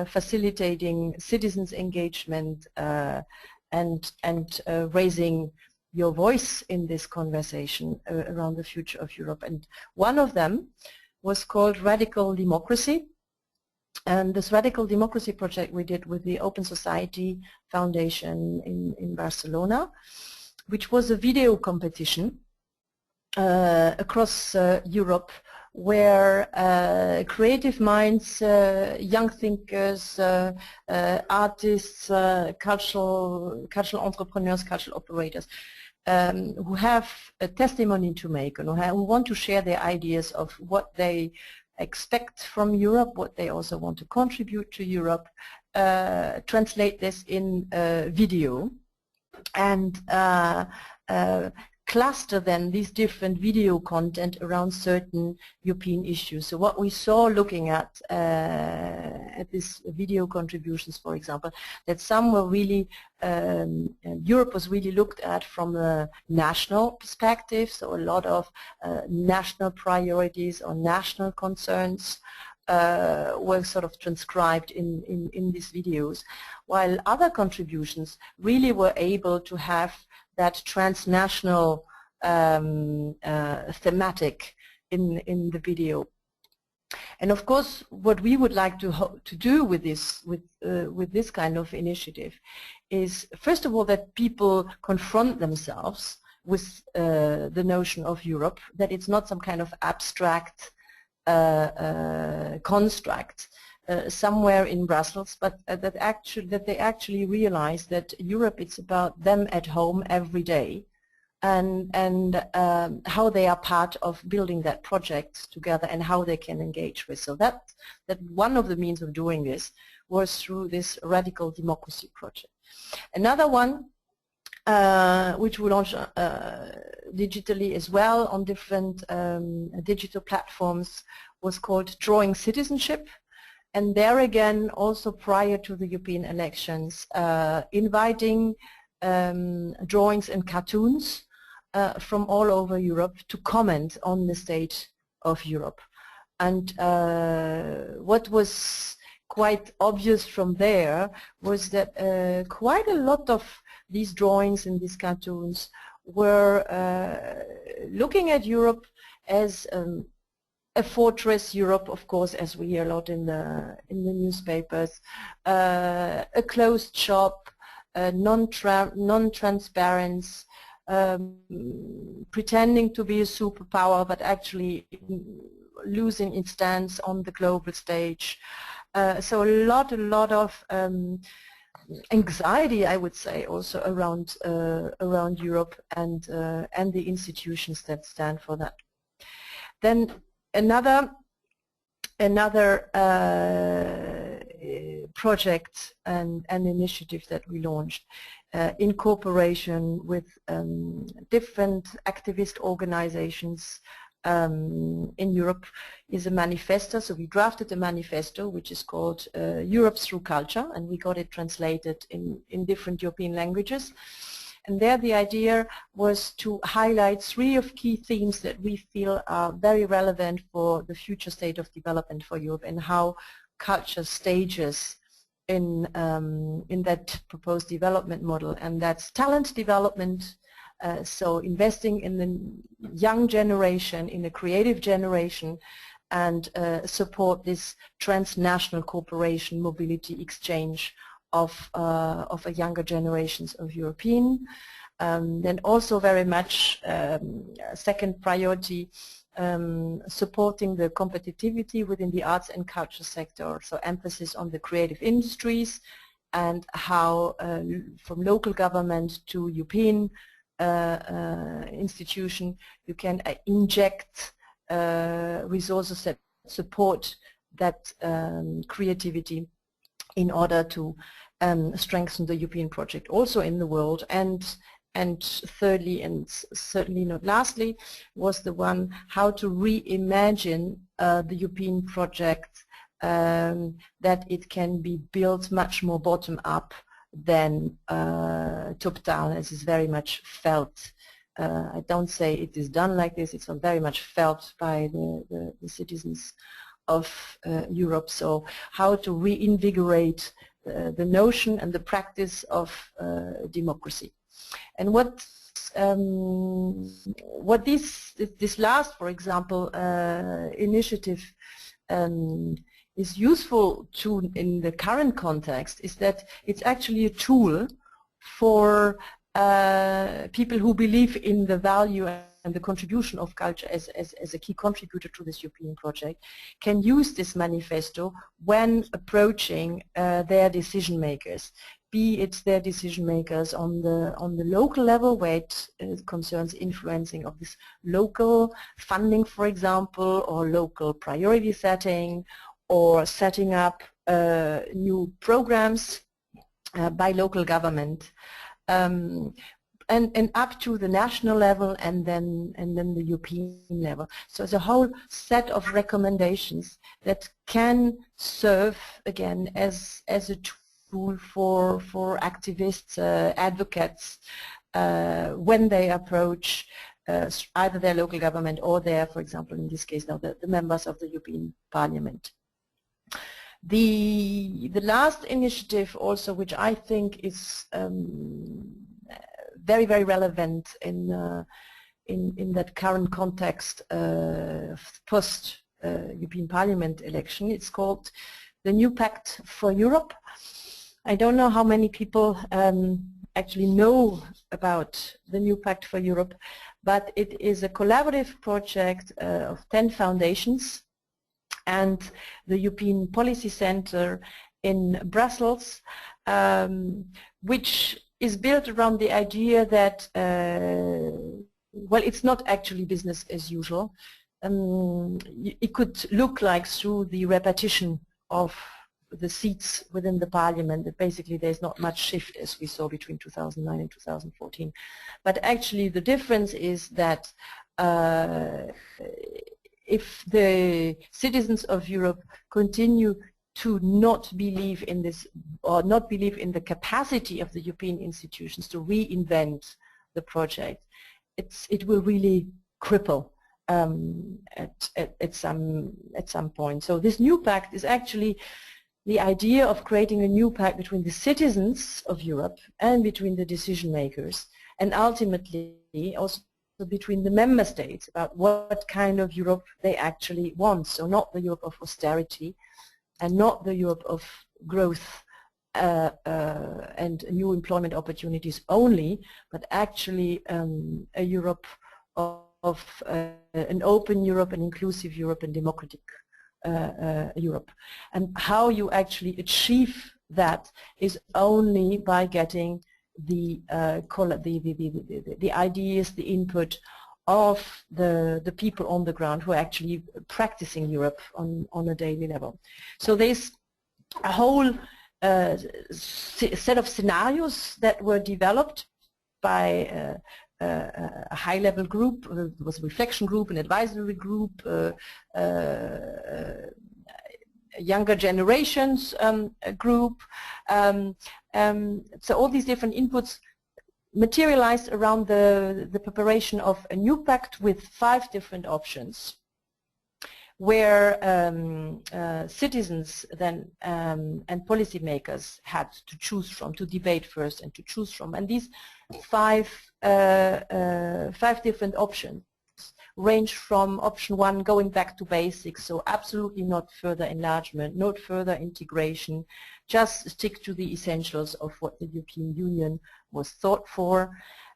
facilitating citizens' engagement and raising your voice in this conversation around the future of Europe. And one of them was called Radical Democracy. And this Radical Democracy project we did with the Open Society Foundation in Barcelona, which was a video competition across Europe, where creative minds, young thinkers, artists, cultural entrepreneurs, cultural operators, who have a testimony to make and who want to share their ideas of what they expect from Europe, what they also want to contribute to Europe, translate this in video, and cluster then these different video content around certain European issues. So what we saw looking at these video contributions, for example, that some were really, Europe was really looked at from a national perspective, so a lot of national priorities or national concerns were sort of transcribed in these videos, while other contributions really were able to have that transnational thematic in the video. And of course, what we would like to do with this kind of initiative is, first of all, that people confront themselves with the notion of Europe, that it's not some kind of abstract construct somewhere in Brussels, but that they actually realize that Europe, it's about them at home every day, and how they are part of building that project together and how they can engage with. So that one of the means of doing this was through this Radical Democracy project. Another one, which we launched digitally as well on different digital platforms, was called Drawing Citizenship. And there again, also prior to the European elections, inviting drawings and cartoons from all over Europe to comment on the state of Europe. And what was quite obvious from there was that quite a lot of these drawings and these cartoons were looking at Europe as a fortress Europe, of course, as we hear a lot in the newspapers, a closed shop, non-transparent, pretending to be a superpower, but actually losing its stance on the global stage. So a lot of anxiety, I would say, also around Europe and the institutions that stand for that. Then another project and initiative that we launched in cooperation with different activist organizations in Europe is a manifesto. So we drafted a manifesto which is called Europe Through Culture, and we got it translated in different European languages. And there the idea was to highlight 3 of key themes that we feel are very relevant for the future state of development for Europe and how culture stages in that proposed development model. And that's talent development, So investing in the young generation, in the creative generation, and support this transnational cooperation, mobility, exchange of a younger generations of European. Then also very much second priority, supporting the competitivity within the arts and culture sector, so emphasis on the creative industries and how from local government to European institution you can inject resources that support that creativity in order to strengthen the European project also in the world. And thirdly, and certainly not lastly, was the one how to reimagine the European project, that it can be built much more bottom up than top down, as is very much felt. I don't say it is done like this, it's very much felt by the citizens of Europe. So how to reinvigorate the notion and the practice of democracy. And what this last, for example, initiative is useful to in the current context is that it's actually a tool for people who believe in the value and the contribution of culture as a key contributor to this European project, can use this manifesto when approaching their decision makers, be it their decision makers on the local level, where it concerns influencing of this local funding, for example, or local priority setting, or setting up new programs by local government, and up to the national level, and then the European level. So it's a whole set of recommendations that can serve again as a tool for activists, advocates, when they approach either their local government or their, for example, in this case now the members of the European Parliament. The last initiative also, which I think is very, very relevant in that current context post European Parliament election, it's called the New Pact for Europe. I don't know how many people actually know about the New Pact for Europe, but it is a collaborative project of 10 foundations and the European Policy Center in Brussels, which is built around the idea that, well, it's not actually business as usual. It could look like through the repetition of the seats within the parliament that basically there's not much shift as we saw between 2009 and 2014. But actually the difference is that if the citizens of Europe continue to not believe in this, or not believe in the capacity of the European institutions to reinvent the project, it will really cripple at some point. So this new pact is actually the idea of creating a new pact between the citizens of Europe and between the decision makers, and ultimately also between the member states about what kind of Europe they actually want. So not the Europe of austerity and not the Europe of growth and new employment opportunities only, but actually a Europe of an open Europe, an inclusive Europe, and democratic Europe. And how you actually achieve that is only by getting the ideas, the input of the people on the ground who are actually practicing Europe on a daily level. So there's a whole set of scenarios that were developed by a high-level group. There was a reflection group, an advisory group, younger generations group. So all these different inputs materialized around the preparation of a new pact with 5 different options, where citizens then and policymakers had to choose from, to debate first and to choose from. And these five different options range from option 1, going back to basics, so absolutely not further enlargement, not further integration, just stick to the essentials of what the European Union was thought for,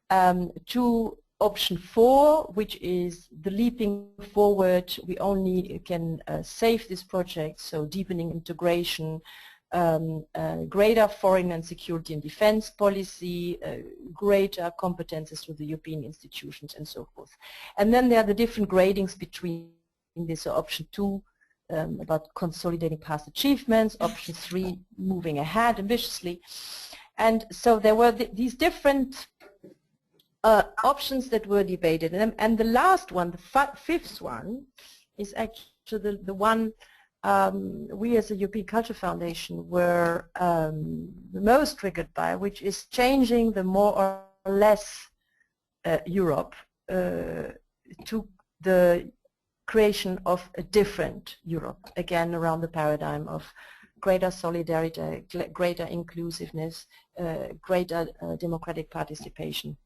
to option 4, which is the leaping forward. We only can save this project, so deepening integration, greater foreign and security and defense policy, greater competences to the European institutions, and so forth. And then there are the different gradings between this. So option 2, about consolidating past achievements, option 3, moving ahead ambitiously. And so there were these different options that were debated. And the last one, the fifth one, is actually the one we as the European Culture Foundation were the most triggered by, which is changing the more or less Europe to the creation of a different Europe, again around the paradigm of greater solidarity, greater inclusiveness, greater democratic participation.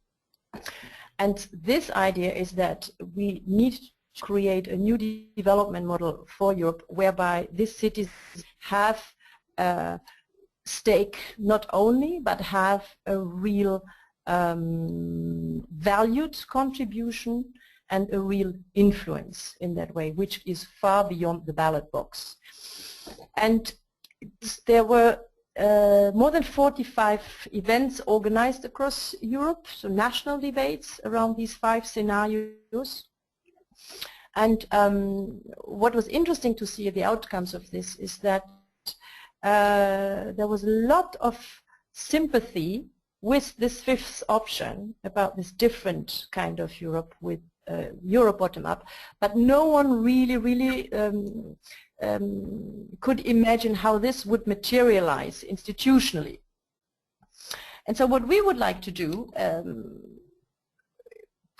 And this idea is that we need to create a new development model for Europe whereby these cities have a stake not only, but have a real valued contribution and a real influence in that way, which is far beyond the ballot box. And there were more than 45 events organized across Europe, so national debates around these 5 scenarios. And what was interesting to see the outcomes of this is that there was a lot of sympathy with this 5th option about this different kind of Europe with Europe bottom-up, but no one really could imagine how this would materialize institutionally. And so what we would like to do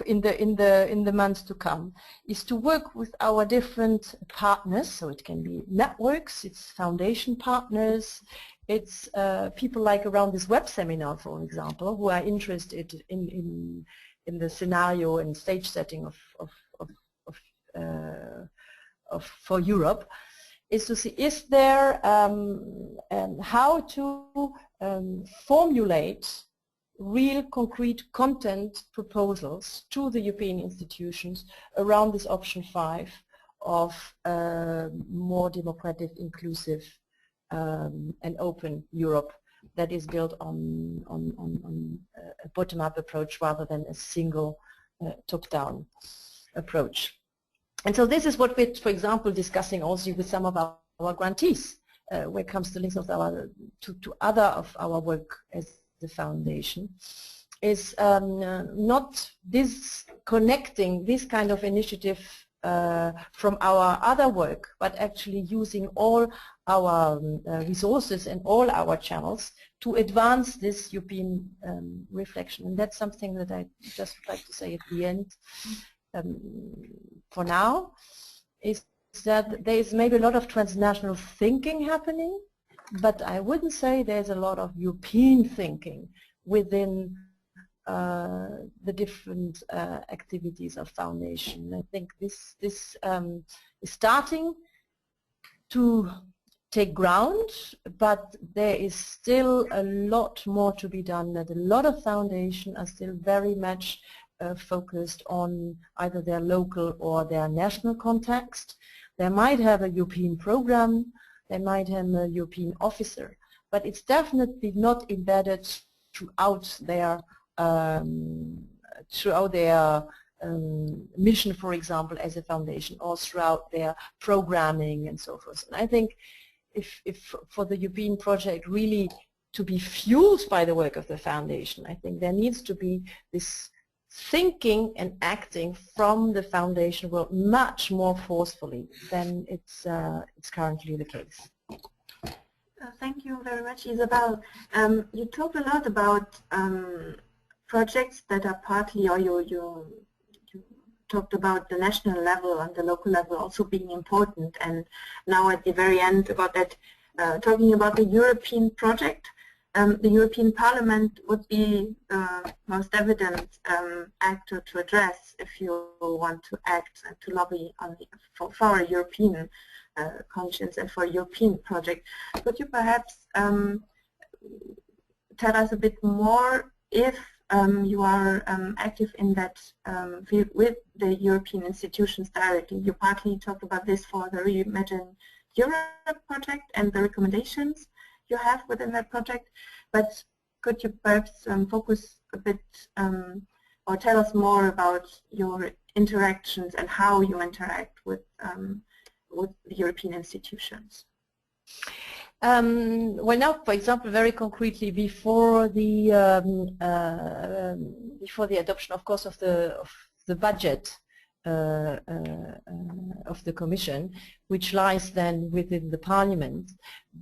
in the months to come is to work with our different partners. So it can be networks, it's foundation partners, it's people like around this web seminar, for example, who are interested in the scenario and stage setting for Europe, is to see, is there how to formulate real concrete content proposals to the European institutions around this option 5 of more democratic, inclusive and open Europe that is built on a bottom-up approach rather than a single top-down approach. And so this is what we're, for example, discussing also with some of our grantees, where it comes to links of our, to other of our work as the foundation, is not disconnecting this kind of initiative from our other work, but actually using all our resources and all our channels to advance this European reflection. And that's something that I just would like to say at the end. For now, is that there is maybe a lot of transnational thinking happening, but I wouldn't say there's a lot of European thinking within the different activities of foundation. I think this is starting to take ground, but there is still a lot more to be done. That a lot of foundations are still very much focused on either their local or their national context. They might have a European program, they might have a European officer, but it's definitely not embedded throughout their mission, for example, as a foundation, or throughout their programming and so forth. And I think if for the European project really to be fueled by the work of the foundation, I think there needs to be this thinking and acting from the foundation world much more forcefully than it's currently the case. Thank you very much, Isabel. You talked a lot about projects that are partly, or you talked about the national level and the local level also being important, and now at the very end about that, talking about the European project. The European Parliament would be the most evident actor to address if you want to act and to lobby on for a European conscience and for a European project. Could you perhaps tell us a bit more if you are active in that field with the European institutions directly? You partly talked about this for the Reimagine Europe project and the recommendations you have within that project, but could you perhaps focus a bit or tell us more about your interactions and how you interact with the European institutions? Well, now, for example, very concretely, before the adoption, of course, of the budget of the Commission, which lies then within the Parliament,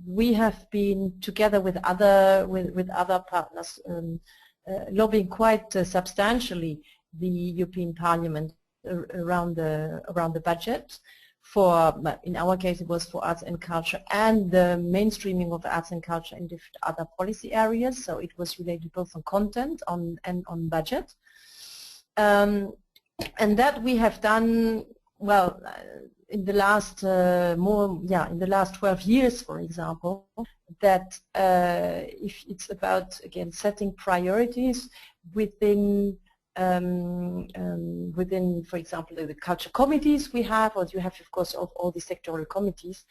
we have been together with other partners lobbying quite substantially the European Parliament around the budget. For, in our case, it was for arts and culture and the mainstreaming of arts and culture in different other policy areas. So it was related both on content and on budget. And that we have done, well, in the last in the last 12 years, for example, that if it's about, again, setting priorities within for example, the culture committees we have, or you have, of course, all the sectoral committees,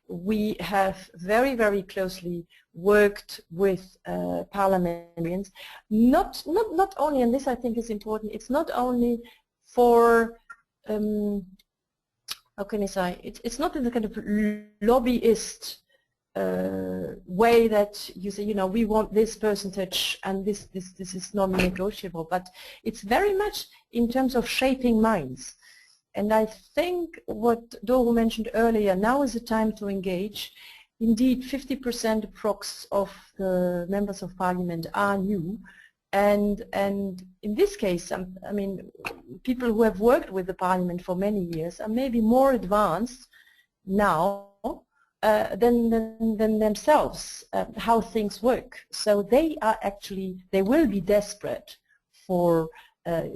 we have very, very closely worked with parliamentarians, not only, and this I think is important, it's not only for, how can I say, it's not in the kind of lobbyist way that you say, you know, we want this percentage and this is non-negotiable, but it's very much in terms of shaping minds. And I think what Doro mentioned earlier, now is the time to engage. Indeed, 50% approx of the members of parliament are new, and in this case, I mean, people who have worked with the parliament for many years are maybe more advanced now than themselves, how things work. So they are actually, they will be desperate for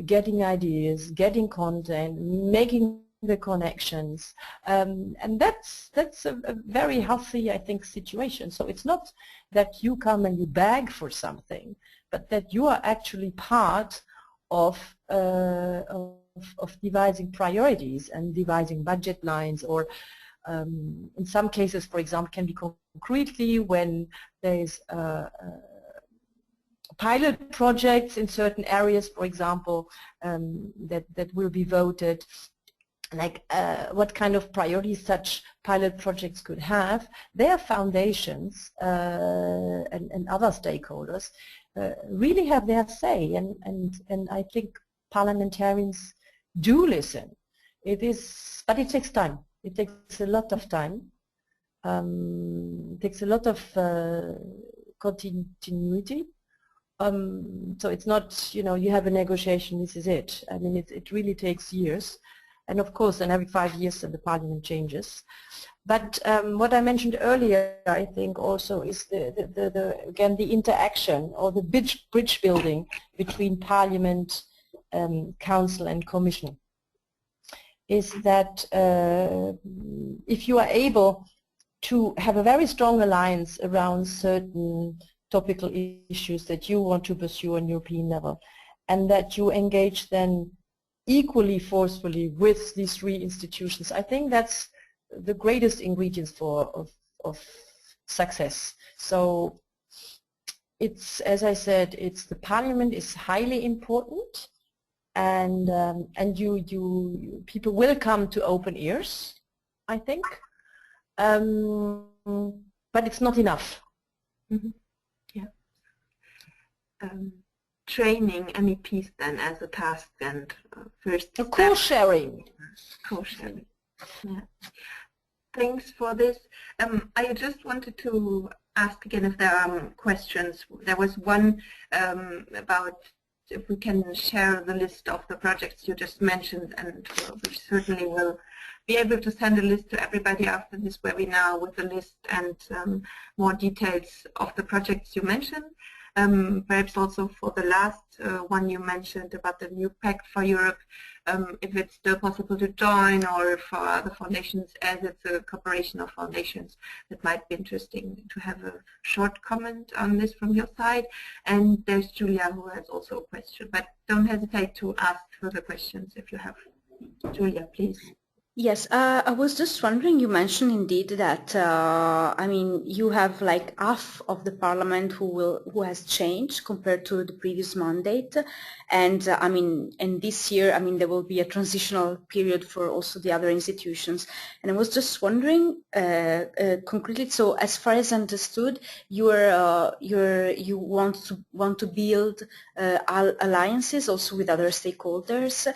getting ideas, getting content, making the connections, and that's a very healthy, I think, situation. So it's not that you come and you beg for something, but that you are actually part of devising priorities and devising budget lines, or in some cases, for example, can be concretely when there is pilot projects in certain areas, for example, that will be voted, like what kind of priorities such pilot projects could have. Their foundations and other stakeholders really have their say, and I think parliamentarians do listen. It is, but it takes time. It takes a lot of time. It takes a lot of continuity. So it's not, you know, you have a negotiation, this is it. I mean, it really takes years. And of course, then every 5 years the parliament changes. But what I mentioned earlier, I think also is again the interaction or the bridge building between parliament, council and commission. Is that if you are able to have a very strong alliance around certain topical issues that you want to pursue on European level, and that you engage then equally forcefully with these three institutions, I think that's the greatest ingredients of success. So it's, as I said, it's the parliament is highly important, and people will come to open ears, I think, but it's not enough. Mm-hmm. Yeah. Training MEPs then as a task and first step. Co-sharing. Co-sharing. Yeah. Thanks for this. I just wanted to ask again if there are questions. There was one about if we can share the list of the projects you just mentioned, and we certainly will be able to send a list to everybody after this webinar with a list and more details of the projects you mentioned. Perhaps also for the last one you mentioned about the new Pact for Europe, if it's still possible to join, or for other foundations, as it's a cooperation of foundations, that might be interesting to have a short comment on this from your side. And there's Julia, who has also a question, but don't hesitate to ask further questions if you have. Julia, please. Yes, I was just wondering, you mentioned indeed that, I mean, you have like half of the parliament who has changed compared to the previous mandate. And I mean, and this year, I mean, there will be a transitional period for also the other institutions. And I was just wondering, concretely, so as far as understood, you want to build alliances also with other stakeholders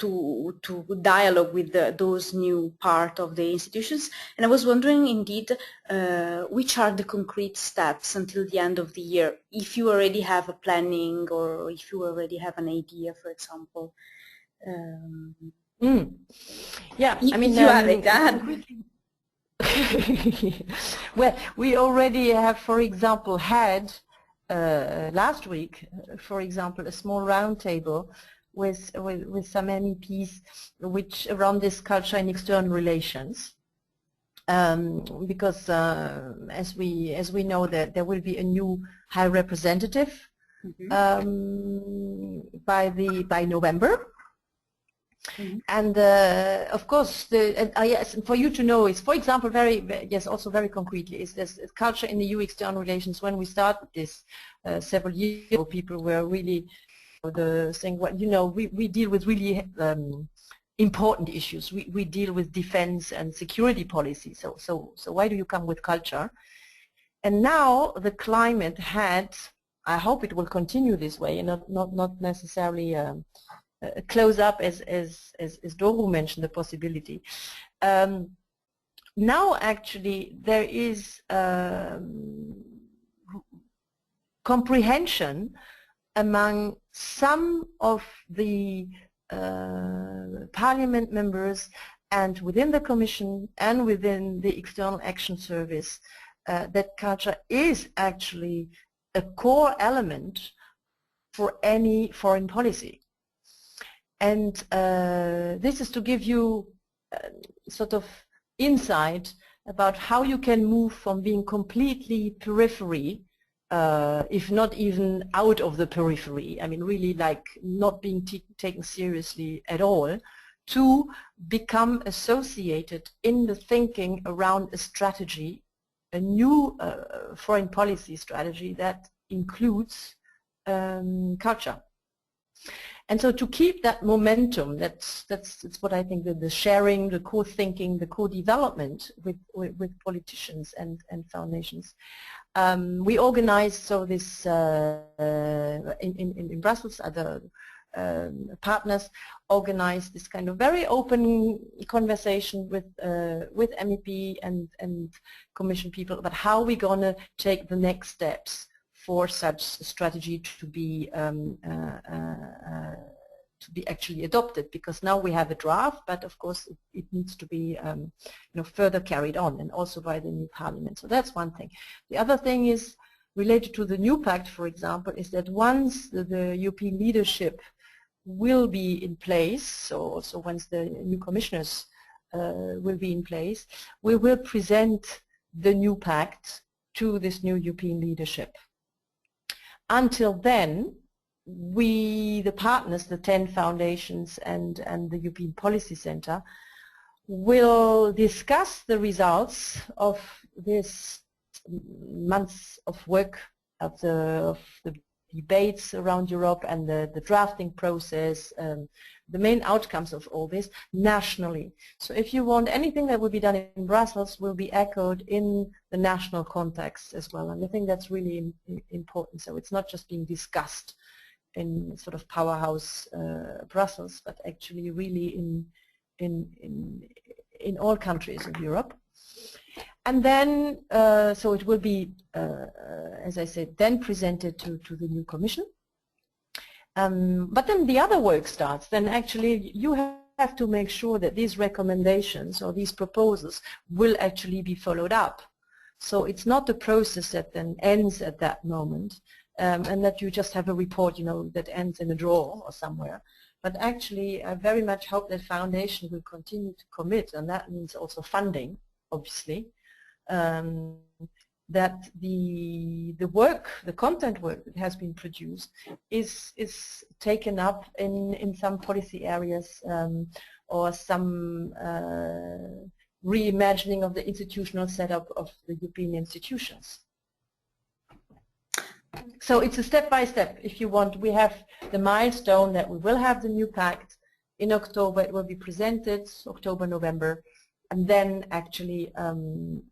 to dialogue with those new part of the institutions. And I was wondering indeed which are the concrete steps until the end of the year, if you already have a planning or if you already have an idea, for example. Yeah, I mean, if you have it, well, we already have, for example, had last week, for example, a small roundtable with some MEPs, which around this culture and external relations, because as we know that there will be a new High Representative by November. And of course, yes, for you to know is, for example, also very concretely, is this culture in the EU external relations. When we started this several years ago, people were really saying, well, you know, we deal with really important issues. We deal with defense and security policy. So why do you come with culture? And now the climate had, I hope it will continue this way, and not necessarily close up as Doru mentioned the possibility. Now actually there is comprehension among some of the parliament members and within the Commission and within the External Action Service that culture is actually a core element for any foreign policy. And this is to give you sort of insight about how you can move from being completely periphery, if not even out of the periphery, I mean really like not being taken seriously at all, to become associated in the thinking around a strategy, a new foreign policy strategy that includes culture. And so to keep that momentum, that's what I think, the sharing, the co-thinking, the co-development with politicians and foundations. We organized this in Brussels. Other partners organized this kind of very open conversation with MEP and Commission people about how we're going to take the next steps for such a strategy to be actually adopted, because now we have a draft, but of course it needs to be further carried on, and also by the new parliament. So that's one thing. The other thing is related to the new pact, for example, is that once the European leadership will be in place, so also once the new commissioners will be in place, we will present the new pact to this new European leadership. Until then, we, the partners, the 10 foundations and the European Policy Center, will discuss the results of this months of work, of the debates around Europe and the drafting process, the main outcomes of all this nationally. So if you want, anything that will be done in Brussels will be echoed in the national context as well. And I think that's really important. So it's not just being discussed in sort of powerhouse Brussels, but actually really in all countries of Europe. And then, so it will be, as I said, then presented to the new Commission. But then the other work starts. Then actually you have to make sure that these recommendations or these proposals will actually be followed up. So it's not the process that then ends at that moment, and that you just have a report, you know, that ends in a drawer or somewhere. But actually, I very much hope that Foundation will continue to commit, and that means also funding, obviously, that the work, the content work that has been produced is taken up in some policy areas or some reimagining of the institutional setup of the European institutions. So it's a step-by-step. If you want, we have the milestone that we will have the new pact. In October it will be presented, October, November, and then actually, and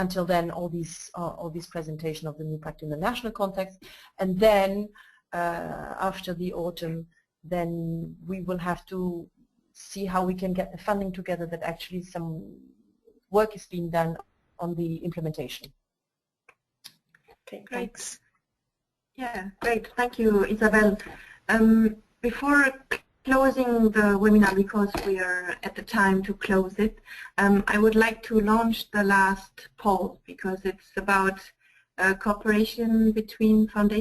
until then, all these presentation of the new pact in the national context. And then after the autumn, then we will have to see how we can get the funding together that actually some work is being done on the implementation. Okay, Great. thanks. Yeah, great. Thank you, Isabel. Before closing the webinar, because we are at the time to close it, I would like to launch the last poll, because it's about cooperation between foundations.